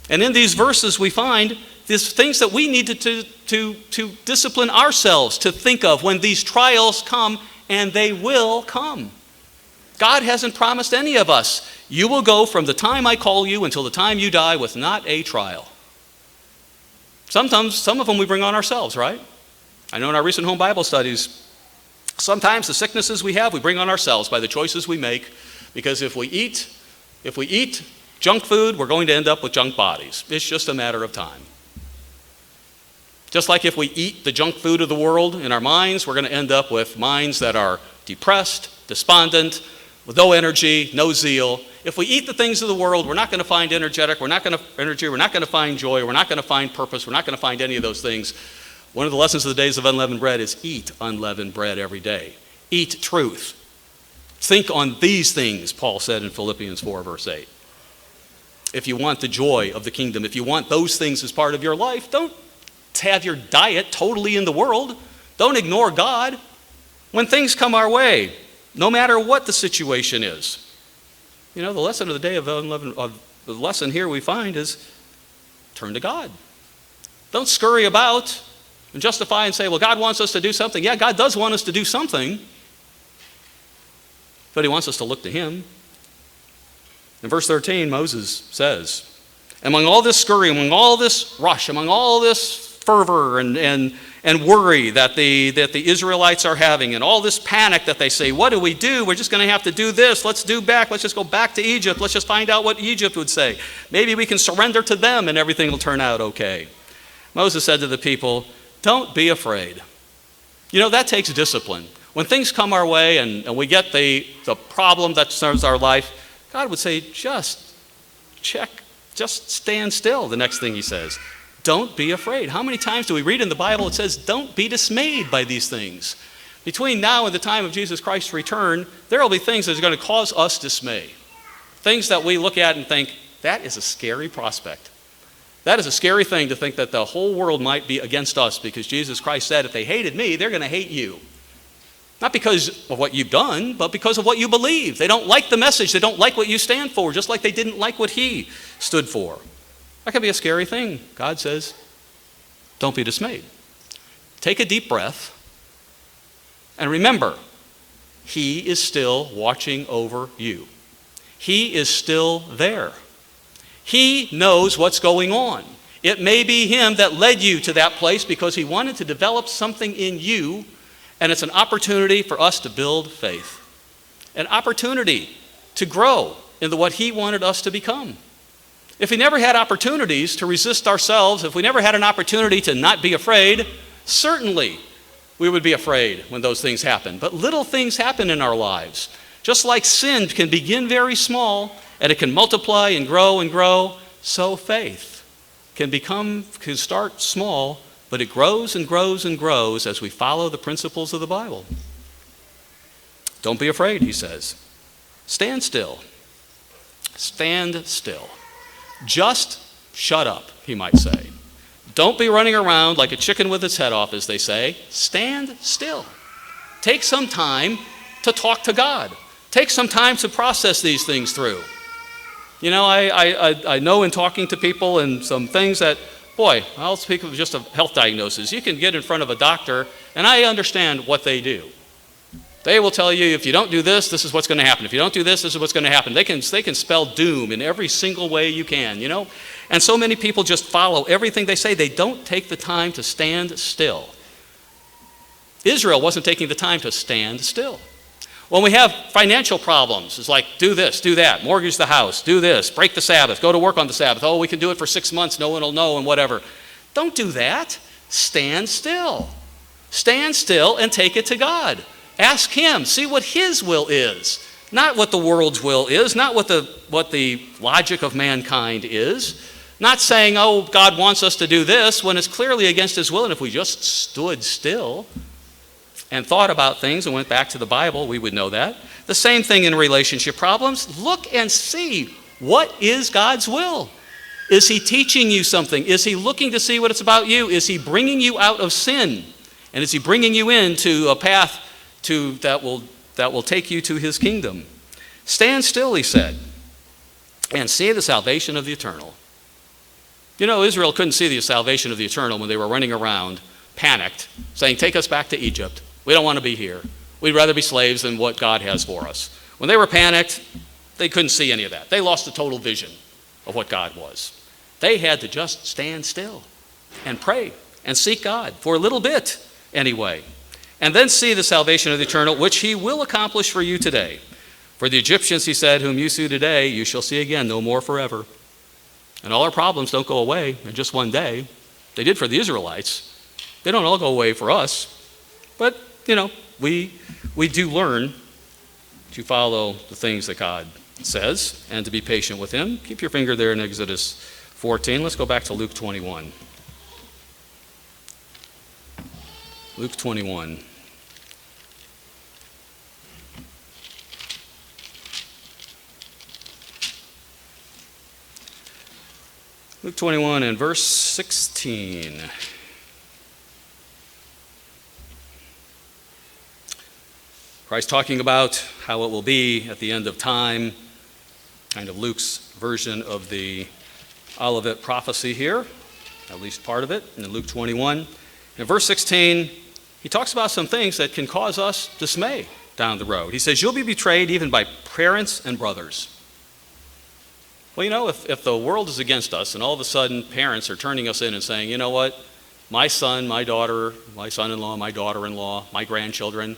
And in these verses we find these things that we need to discipline ourselves to think of when these trials come, and they will come. God hasn't promised any of us, you will go from the time I call you until the time you die with not a trial. Sometimes, some of them we bring on ourselves, right? I know in our recent home Bible studies, sometimes the sicknesses we have, we bring on ourselves by the choices we make, because if we eat junk food, we're going to end up with junk bodies. It's just a matter of time. Just like if we eat the junk food of the world in our minds, we're going to end up with minds that are depressed, despondent, with no energy, no zeal. If we eat the things of the world, we're not going to find energetic, we're not going to find joy, we're not going to find purpose, we're not going to find any of those things. One of the lessons of the days of unleavened bread is eat unleavened bread every day. Eat truth. Think on these things, Paul said in Philippians 4, verse 8. If you want the joy of the kingdom, if you want those things as part of your life, don't have your diet totally in the world. Don't ignore God. When things come our way, no matter what the situation is. You know, the lesson of the day of the lesson here we find is turn to God. Don't scurry about and justify and say, well, God wants us to do something. Yeah, God does want us to do something, but He wants us to look to Him. In verse 13, Moses says, among all this scurry, among all this rush, among all this fervor and worry that the Israelites are having, and all this panic that they say, what do? We're just going to have to do this. Let's just go back to Egypt. Let's just find out what Egypt would say. Maybe we can surrender to them and everything will turn out okay. Moses said to the people, don't be afraid. You know, that takes discipline. When things come our way and we get the problem that serves our life, God would say, just stand still, the next thing He says. Don't be afraid. How many times do we read in the Bible it says, don't be dismayed by these things? Between now and the time of Jesus Christ's return, there will be things that are going to cause us dismay. Things that we look at and think, that is a scary prospect. That is a scary thing to think that the whole world might be against us because Jesus Christ said, if they hated me, they're going to hate you. Not because of what you've done, but because of what you believe. They don't like the message. They don't like what you stand for, just like they didn't like what he stood for. That can be a scary thing. God says, don't be dismayed. Take a deep breath and remember, he is still watching over you. He is still there. He knows what's going on. It may be him that led you to that place because he wanted to develop something in you, and it's an opportunity for us to build faith. An opportunity to grow into what he wanted us to become. If we never had opportunities to resist ourselves, if we never had an opportunity to not be afraid, certainly we would be afraid when those things happen. But little things happen in our lives. Just like sin can begin very small and it can multiply and grow, so faith can start small, but it grows and grows and grows as we follow the principles of the Bible. Don't be afraid, he says. Stand still. Stand still. Just shut up, he might say. Don't be running around like a chicken with its head off, as they say. Stand still. Take some time to talk to God. Take some time to process these things through. You know, I know in talking to people and some things that, boy, I'll speak of just a health diagnosis. You can get in front of a doctor, and I understand what they do. They will tell you, if you don't do this, this is what's going to happen. If you don't do this, this is what's going to happen. They can spell doom in every single way you can, you know. And so many people just follow everything they say. They don't take the time to stand still. Israel wasn't taking the time to stand still. When we have financial problems, it's like, do this, do that, mortgage the house, do this, break the Sabbath, go to work on the Sabbath. Oh, we can do it for 6 months, no one will know, and whatever. Don't do that. Stand still. Stand still and take it to God. Ask him, see what his will is, not what the world's will is, not what the logic of mankind is, not saying, oh, God wants us to do this when it's clearly against his will, and if we just stood still and thought about things and went back to the Bible, we would know that. The same thing in relationship problems. Look and see, what is God's will? Is he teaching you something? Is he looking to see what it's about you? Is he bringing you out of sin? And is he bringing you into a path that will take you to his kingdom? Stand still, he said, and see the salvation of the eternal. You know, Israel couldn't see the salvation of the eternal when they were running around, panicked, saying, take us back to Egypt. We don't want to be here. We'd rather be slaves than what God has for us. When they were panicked, they couldn't see any of that. They lost the total vision of what God was. They had to just stand still and pray and seek God for a little bit anyway. And then see the salvation of the eternal, which he will accomplish for you today. For the Egyptians, he said, whom you see today, you shall see again no more forever. And all our problems don't go away in just one day. They did for the Israelites. They don't all go away for us. But, you know, we do learn to follow the things that God says and to be patient with him. Keep your finger there in Exodus 14. Let's go back to Luke 21. Luke 21. Luke 21 and verse 16. Christ talking about how it will be at the end of time, kind of Luke's version of the Olivet prophecy here, at least part of it, in Luke 21. In verse 16, he talks about some things that can cause us dismay down the road. He says, you'll be betrayed even by parents and brothers. Well, you know, if the world is against us and all of a sudden parents are turning us in and saying, you know what, my son, my daughter, my son-in-law, my daughter-in-law, my grandchildren,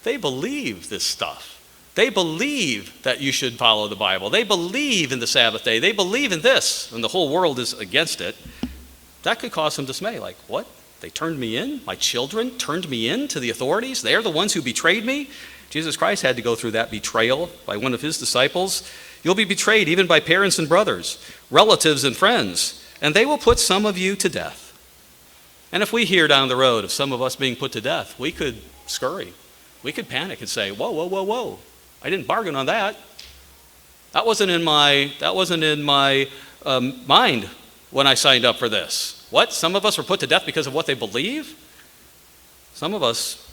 they believe this stuff. They believe that you should follow the Bible. They believe in the Sabbath day. They believe in this, and the whole world is against it. That could cause some dismay. Like, what? They turned me in? My children turned me in to the authorities? They're the ones who betrayed me? Jesus Christ had to go through that betrayal by one of his disciples. You'll be betrayed even by parents and brothers, relatives and friends, and they will put some of you to death. And if we hear down the road of some of us being put to death, we could scurry. We could panic and say, whoa, whoa, whoa, whoa. I didn't bargain on that. That wasn't in my mind when I signed up for this. What? Some of us were put to death because of what they believe? Some of us,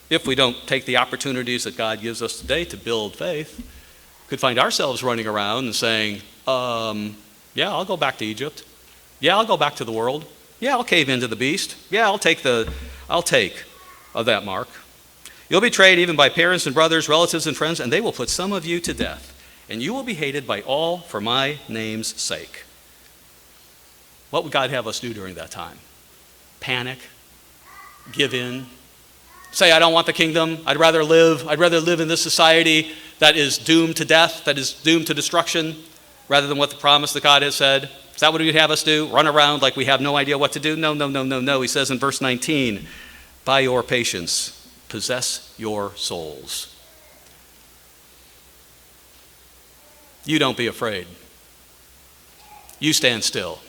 if we don't take the opportunities that God gives us today to build faith, could find ourselves running around and saying, yeah, I'll go back to Egypt. Yeah, I'll go back to the world. Yeah, I'll cave into the beast. Yeah, I'll take of that mark. You'll be betrayed even by parents and brothers, relatives and friends, and they will put some of you to death. And you will be hated by all for my name's sake. What would God have us do during that time? Panic? Give in? Say, I don't want the kingdom. I'd rather live in this society that is doomed to death, that is doomed to destruction, rather than what the promise that God has said. Is that what he'd have us do? Run around like we have no idea what to do? No, no, no, no, no. He says in verse 19, by your patience, possess your souls. You don't be afraid. You stand still.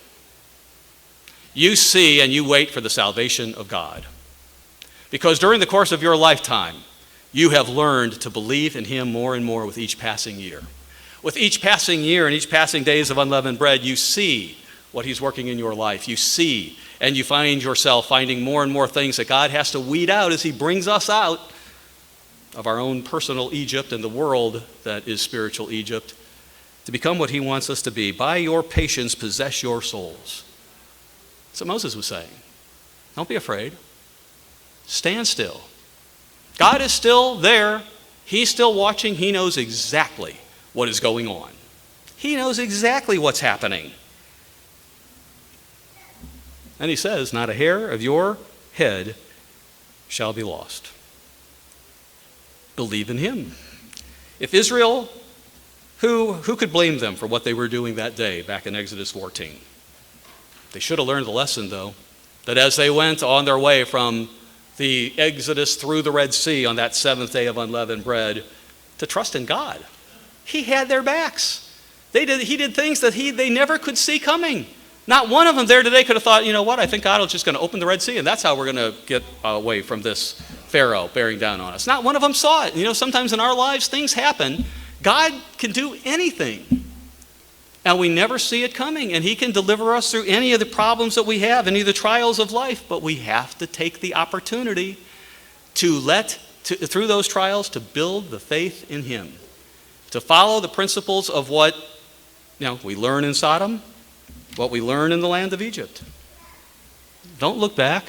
You see and you wait for the salvation of God. Because during the course of your lifetime, you have learned to believe in him more and more with each passing year. With each passing year and each passing days of unleavened bread, you see what he's working in your life. You see, and you find yourself finding more and more things that God has to weed out as he brings us out of our own personal Egypt and the world that is spiritual Egypt to become what he wants us to be. By your patience, possess your souls. That's what Moses was saying. Don't be afraid. Stand still. God is still there. He's still watching. He knows exactly what is going on. He knows exactly what's happening. And he says, not a hair of your head shall be lost. Believe in him. If Israel, who could blame them for what they were doing that day back in Exodus 14? They should have learned the lesson, though, that as they went on their way from the Exodus through the Red Sea on that seventh day of unleavened bread, to trust in God. He had their backs. He did things that they never could see coming. Not one of them there today could have thought, you know what, I think God is just going to open the Red Sea, and that's how we're going to get away from this Pharaoh bearing down on us. Not one of them saw it. You know, sometimes in our lives, things happen. God can do anything, and we never see it coming, and he can deliver us through any of the problems that we have, any of the trials of life, but we have to take the opportunity through those trials to build the faith in him, to follow the principles of what we learn in Sodom, what we learn in the land of Egypt. Don't look back.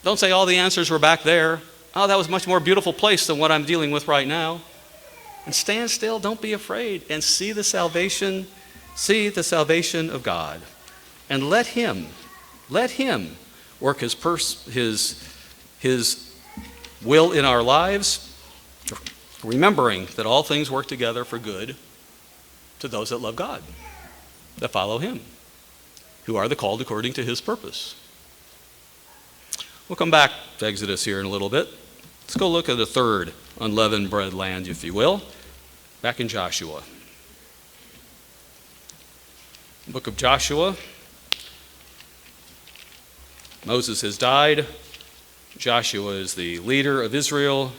Don't say all the answers were back there. Oh, that was a much more beautiful place than what I'm dealing with right now. And stand still, don't be afraid, and see the salvation of God. And let him work his will in our lives, remembering that all things work together for good to those that love God, that follow him, who are the called according to his purpose. We'll come back to Exodus here in a little bit. Let's go look at the third unleavened bread land, if you will, back in Joshua. Book of Joshua. Moses has died. Joshua is the leader of Israel.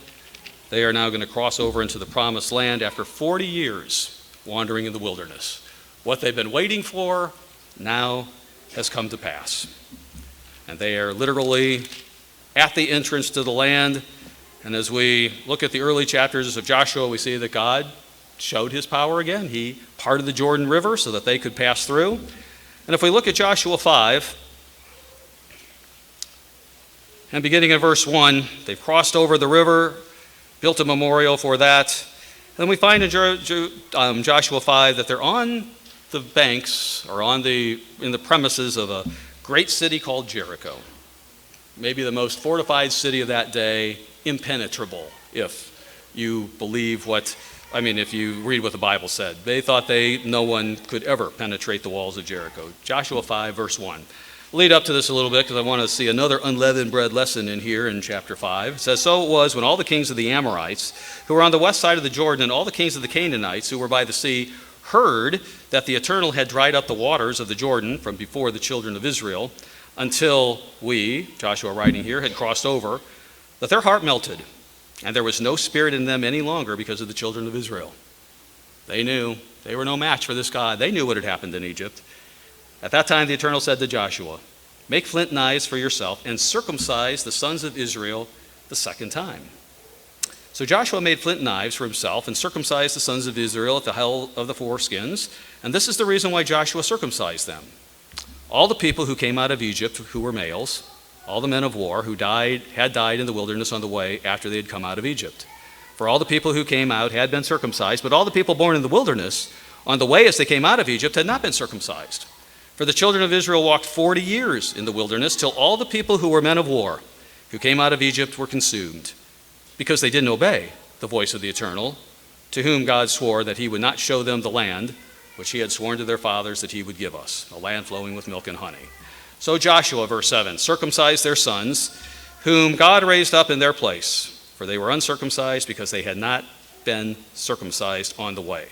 They are now going to cross over into the promised land after 40 years wandering in the wilderness. What they've been waiting for now has come to pass. And they are literally at the entrance to the land. And as we look at the early chapters of Joshua, we see that God showed his power again. He parted the Jordan River so that they could pass through. And if we look at Joshua 5, and beginning in verse 1, they've crossed over the river, built a memorial for that. Then we find in Joshua 5 that they're on the banks, or in the premises of a great city called Jericho. Maybe the most fortified city of that day, impenetrable, if you believe if you read what the Bible said. They thought no one could ever penetrate the walls of Jericho. Joshua 5, verse 1. Lead up to this a little bit because I want to see another unleavened bread lesson in here in chapter 5. It says, so it was when all the kings of the Amorites who were on the west side of the Jordan and all the kings of the Canaanites who were by the sea heard that the Eternal had dried up the waters of the Jordan from before the children of Israel until we, Joshua writing here, had crossed over, that their heart melted, and there was no spirit in them any longer because of the children of Israel. They knew they were no match for this God. They knew what had happened in Egypt. At that time, the Eternal said to Joshua, "Make flint knives for yourself and circumcise the sons of Israel the second time." So Joshua made flint knives for himself and circumcised the sons of Israel at the head of the foreskins. And this is the reason why Joshua circumcised them. All the people who came out of Egypt who were males, all the men of war who had died in the wilderness on the way after they had come out of Egypt. For all the people who came out had been circumcised, but all the people born in the wilderness on the way as they came out of Egypt had not been circumcised. For the children of Israel walked 40 years in the wilderness till all the people who were men of war who came out of Egypt were consumed, because they didn't obey the voice of the Eternal, to whom God swore that he would not show them the land which he had sworn to their fathers that he would give us, a land flowing with milk and honey. So Joshua, verse 7, circumcised their sons, whom God raised up in their place, for they were uncircumcised because they had not been circumcised on the way.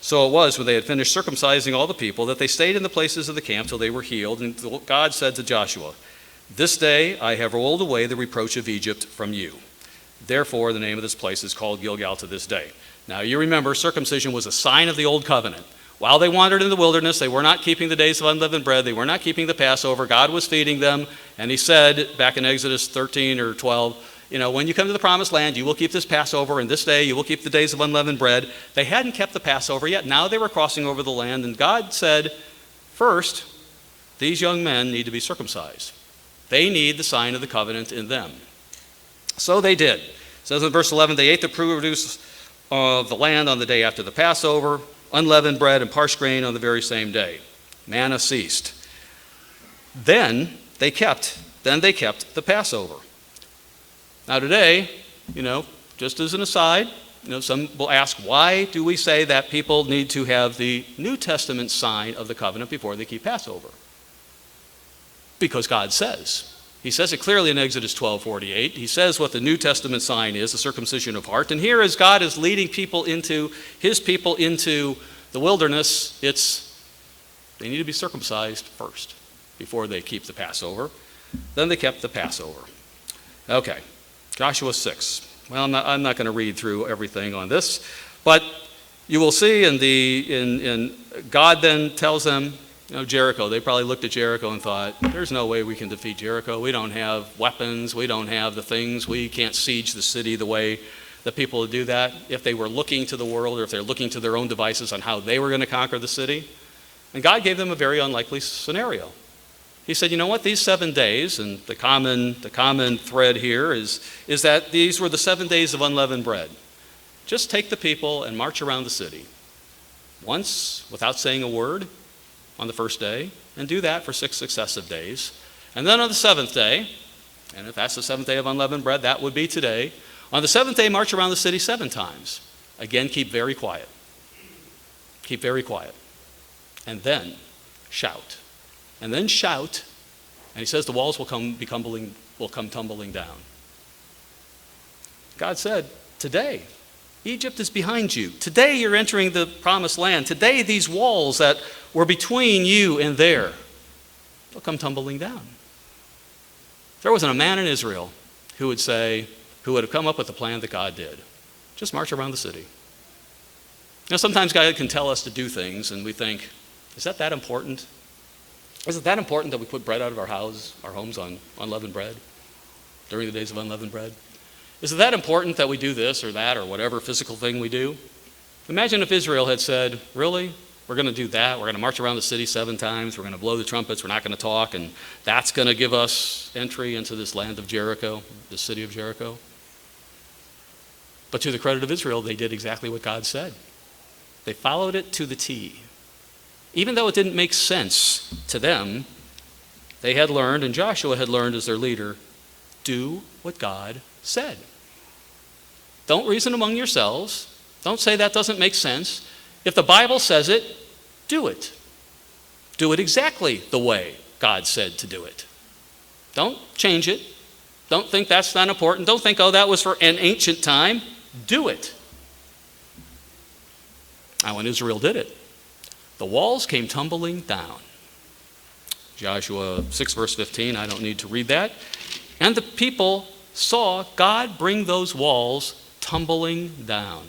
So it was when they had finished circumcising all the people that they stayed in the places of the camp till they were healed. And God said to Joshua, "This day I have rolled away the reproach of Egypt from you." Therefore, the name of this place is called Gilgal to this day. Now, you remember, circumcision was a sign of the old covenant. While they wandered in the wilderness, they were not keeping the days of unleavened bread. They were not keeping the Passover. God was feeding them. And he said, back in Exodus 13 or 12, when you come to the promised land, you will keep this Passover, and this day you will keep the days of unleavened bread. They hadn't kept the Passover yet. Now they were crossing over the land, and God said, first, these young men need to be circumcised. They need the sign of the covenant in them. So they did. It says in verse 11, they ate the produce of the land on the day after the Passover, unleavened bread and parched grain on the very same day. Manna ceased. Then they kept the Passover. Now today, just as an aside, some will ask, why do we say that people need to have the New Testament sign of the covenant before they keep Passover? Because God says. He says it clearly in Exodus 12:48. He says what the New Testament sign is, the circumcision of heart. And here, as God is leading his people into the wilderness, they need to be circumcised first before they keep the Passover. Then they kept the Passover. Okay, Joshua 6. Well, I'm not going to read through everything on this, but you will see in God then tells them, Jericho. They probably looked at Jericho and thought, there's no way we can defeat Jericho. We don't have weapons. We don't have the things. We can't siege the city the way the people would do that. If they were looking to the world, or if they're looking to their own devices on how they were going to conquer the city. And God gave them a very unlikely scenario. He said, you know what, these 7 days, and the common thread here is that these were the 7 days of unleavened bread. Just take the people and march around the city once without saying a word on the first day, and do that for 6 successive days. And then on the 7th day, and if that's the 7th day of unleavened bread, that would be today. On the 7th day, march around the city 7 times. Again, keep very quiet. Keep very quiet. And then shout. And then shout, and he says the walls will come tumbling down. God said, today, Egypt is behind you. Today you're entering the promised land. Today these walls that were between you and there, they'll come tumbling down. There wasn't a man in Israel who would have come up with the plan that God did. Just march around the city. Sometimes God can tell us to do things and we think, is that important? Is it that important that we put bread out of our homes on unleavened bread during the days of unleavened bread? Is it that important that we do this or that or whatever physical thing we do? Imagine if Israel had said, really? We're going to do that. We're going to march around the city 7 times. We're going to blow the trumpets. We're not going to talk. And that's going to give us entry into this land of Jericho, the city of Jericho. But to the credit of Israel, they did exactly what God said. They followed it to the T. Even though it didn't make sense to them, they had learned, and Joshua had learned as their leader, do what God said. Don't reason among yourselves. Don't say that doesn't make sense. If the Bible says it, do it. Do it exactly the way God said to do it. Don't change it. Don't think that's not important. Don't think, that was for an ancient time. Do it. And when Israel did it, the walls came tumbling down. Joshua 6, verse 15, I don't need to read that. And the people saw God bring those walls tumbling down.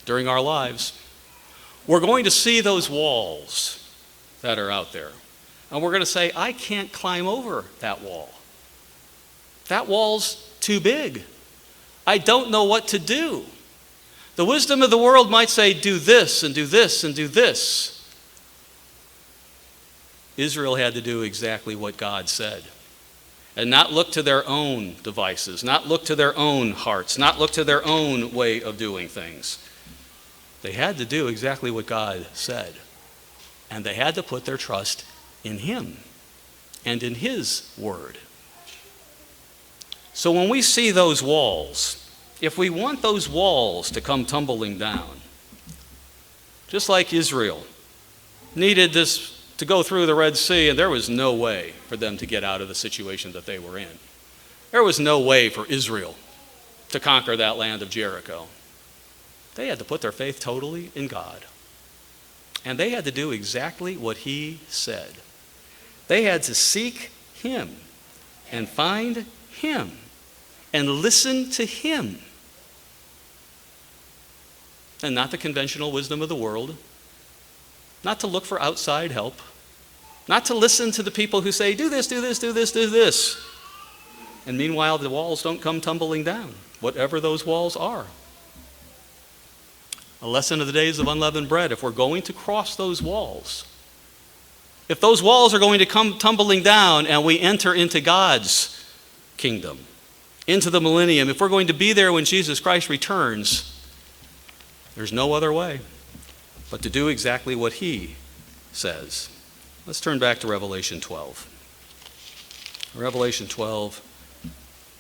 During our lives, we're going to see those walls that are out there. And we're going to say, I can't climb over that wall. That wall's too big. I don't know what to do. The wisdom of the world might say, do this and do this and do this. Israel had to do exactly what God said. And not look to their own devices, not look to their own hearts, not look to their own way of doing things. They had to do exactly what God said. And they had to put their trust in Him and in His word. So when we see those walls, if we want those walls to come tumbling down, just like Israel needed this to go through the Red Sea, and there was no way for them to get out of the situation that they were in. There was no way for Israel to conquer that land of Jericho. They had to put their faith totally in God. And they had to do exactly what He said. They had to seek Him and find Him and listen to Him. And not the conventional wisdom of the world. Not to look for outside help. Not to listen to the people who say, do this, do this, do this, do this. And meanwhile, the walls don't come tumbling down, whatever those walls are. A lesson of the days of unleavened bread. If we're going to cross those walls, if those walls are going to come tumbling down and we enter into God's kingdom, into the millennium, if we're going to be there when Jesus Christ returns, there's no other way but to do exactly what He says. Let's turn back to Revelation 12. Revelation 12,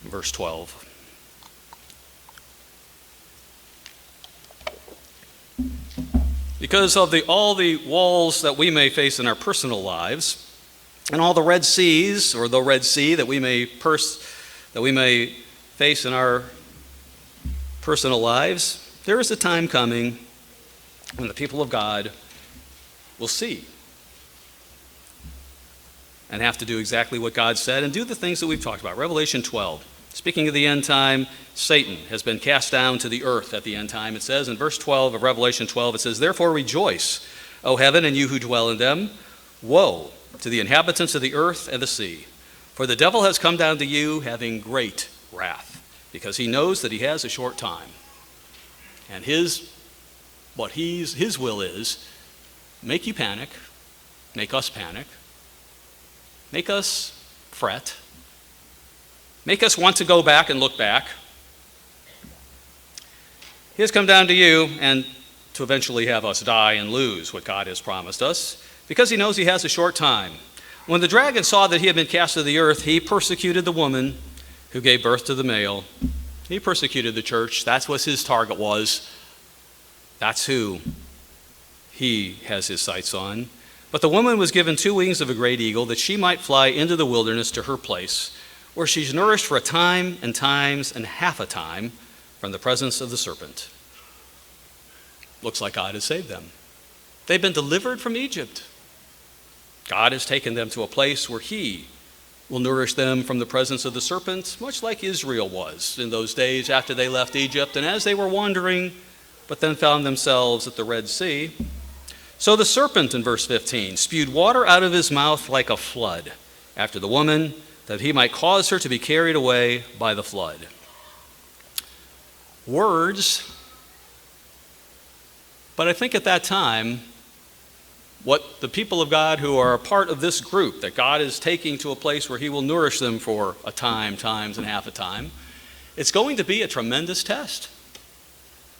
verse 12. Because of all the walls that we may face in our personal lives, and all the Red Seas, or the Red Sea that we may face in our personal lives, there is a time coming when the people of God will see and have to do exactly what God said and do the things that we've talked about. Revelation 12. Speaking of the end time, Satan has been cast down to the earth at the end time. It says in verse 12 of Revelation 12, it says, therefore rejoice, O heaven, and you who dwell in them. Woe to the inhabitants of the earth and the sea. For the devil has come down to you having great wrath, because he knows that he has a short time. And his will is make you panic, make us panic, make us fret, make us want to go back and look back. He has come down to you and to eventually have us die and lose what God has promised us, because he knows he has a short time. When the dragon saw that he had been cast to the earth, he persecuted the woman who gave birth to the male. He persecuted the church. That's what his target was. That's who he has his sights on. But the woman was given 2 wings of a great eagle, that she might fly into the wilderness to her place, where she's nourished for a time and times and half a time from the presence of the serpent. Looks like God has saved them. They've been delivered from Egypt. God has taken them to a place where He will nourish them from the presence of the serpent, much like Israel was in those days after they left Egypt and as they were wandering, but then found themselves at the Red Sea. So the serpent, in verse 15, spewed water out of his mouth like a flood after the woman, that he might cause her to be carried away by the flood. Words, but I think at that time, what the people of God who are a part of this group that God is taking to a place where He will nourish them for a time, times, and half a time, it's going to be a tremendous test.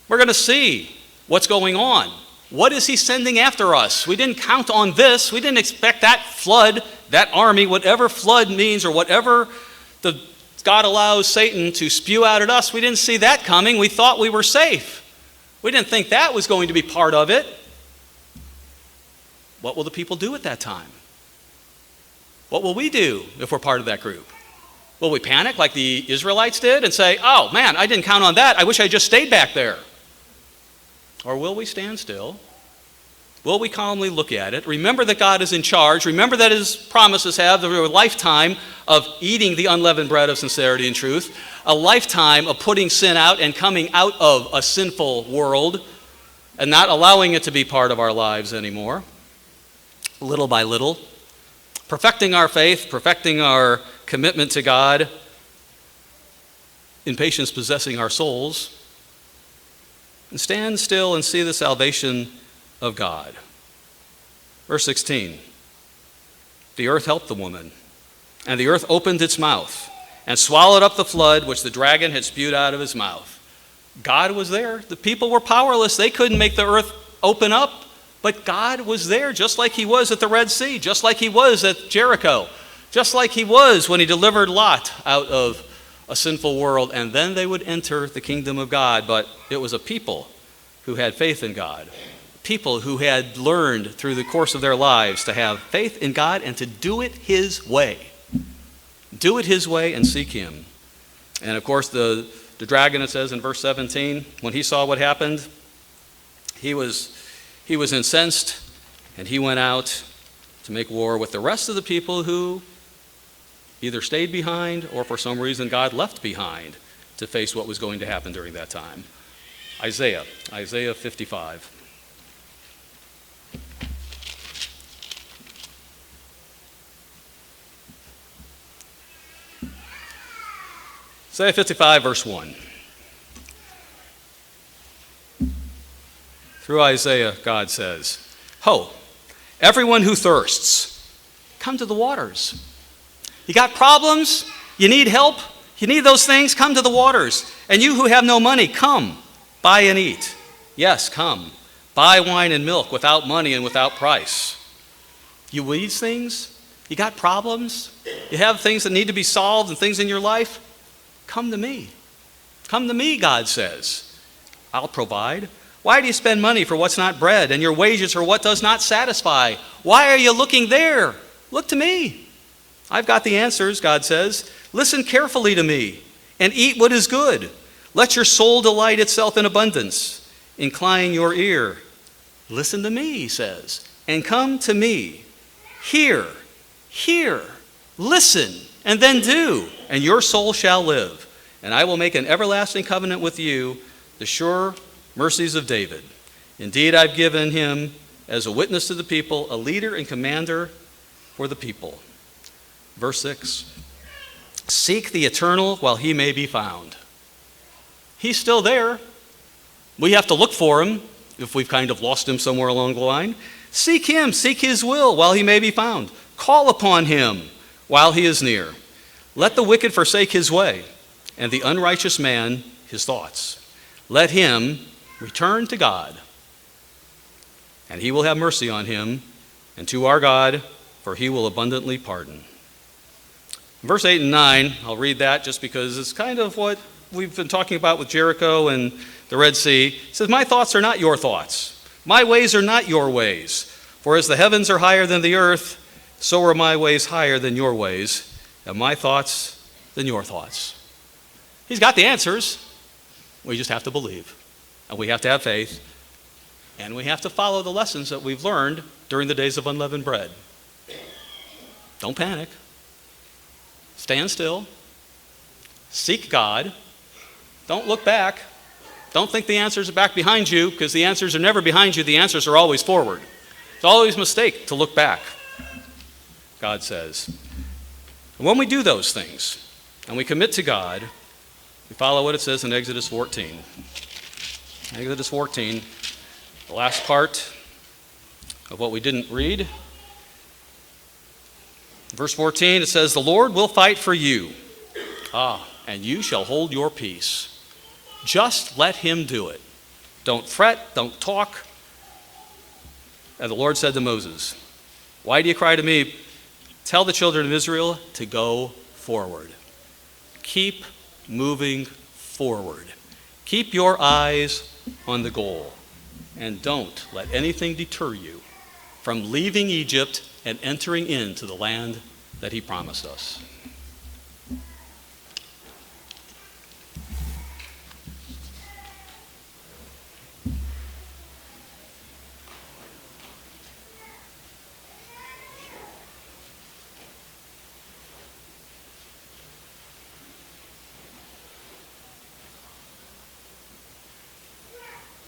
We're going to see what's going on. What is He sending after us? We didn't count on this. We didn't expect that flood, that army, whatever flood means or whatever God allows Satan to spew out at us. We didn't see that coming. We thought we were safe. We didn't think that was going to be part of it. What will the people do at that time? What will we do if we're part of that group? Will we panic like the Israelites did and say, oh man, I didn't count on that. I wish I just stayed back there? Or will we stand still? Will we calmly look at it? Remember that God is in charge. Remember that his promises have a lifetime of eating the unleavened bread of sincerity and truth, a lifetime of putting sin out and coming out of a sinful world and not allowing it to be part of our lives anymore, little by little, perfecting our faith, perfecting our commitment to God, in patience possessing our souls, and stand still and see the salvation of God. Verse 16, the earth helped the woman, and the earth opened its mouth and swallowed up the flood which the dragon had spewed out of his mouth. God was there. The people were powerless. They couldn't make the earth open up, but God was there just like he was at the Red Sea, just like he was at Jericho, just like he was when he delivered Lot out of a sinful world, and then they would enter the kingdom of God. But it was a people who had faith in God, people who had learned through the course of their lives to have faith in God and to do it his way. Do it his way and seek him. And of course, the dragon, it says in verse 17, when he saw what happened, he was incensed, and he went out to make war with the rest of the people who either stayed behind or for some reason God left behind to face what was going to happen during that time. Isaiah 55. Isaiah 55, verse 1. Through Isaiah, God says, ho, everyone who thirsts, come to the waters. You got problems? You need help? You need those things? Come to the waters. And you who have no money, come, buy and eat. Yes, come, buy wine and milk without money and without price. You need things? You got problems? You have things that need to be solved and things in your life? Come to me. Come to me, God says. I'll provide. Why do you spend money for what's not bread and your wages for what does not satisfy? Why are you looking there? Look to me. I've got the answers, God says. Listen carefully to me and eat what is good. Let your soul delight itself in abundance. Incline your ear. Listen to me, he says, and come to me. Hear, listen, and then do, and your soul shall live. And I will make an everlasting covenant with you, the sure mercies of David. Indeed, I've given him as a witness to the people, a leader and commander for the people. Verse 6, seek the eternal while he may be found. He's still there. We have to look for him if we've kind of lost him somewhere along the line. Seek him, seek his will while he may be found. Call upon him while he is near. Let the wicked forsake his way, and the unrighteous man his thoughts. Let him return to God, and he will have mercy on him, and to our God, for he will abundantly pardon. Verse 8 and 9, I'll read that just because it's kind of what we've been talking about with Jericho and the Red Sea. It says, my thoughts are not your thoughts. My ways are not your ways. For as the heavens are higher than the earth, so are my ways higher than your ways, and my thoughts than your thoughts. He's got the answers. We just have to believe, and we have to have faith, and we have to follow the lessons that we've learned during the days of unleavened bread. Don't panic. Stand still. Seek God. Don't look back. Don't think the answers are back behind you, because the answers are never behind you. The answers are always forward. It's always a mistake to look back, God says. And when we do those things, and we commit to God, we follow what it says in Exodus 14. Exodus 14, the last part of what we didn't read. Verse 14, it says, the Lord will fight for you. And you shall hold your peace. Just let him do it. Don't fret, don't talk. And the Lord said to Moses, why do you cry to me? Tell the children of Israel to go forward. Keep moving forward. Keep your eyes on the goal. And don't let anything deter you from leaving Egypt and entering into the land that he promised us.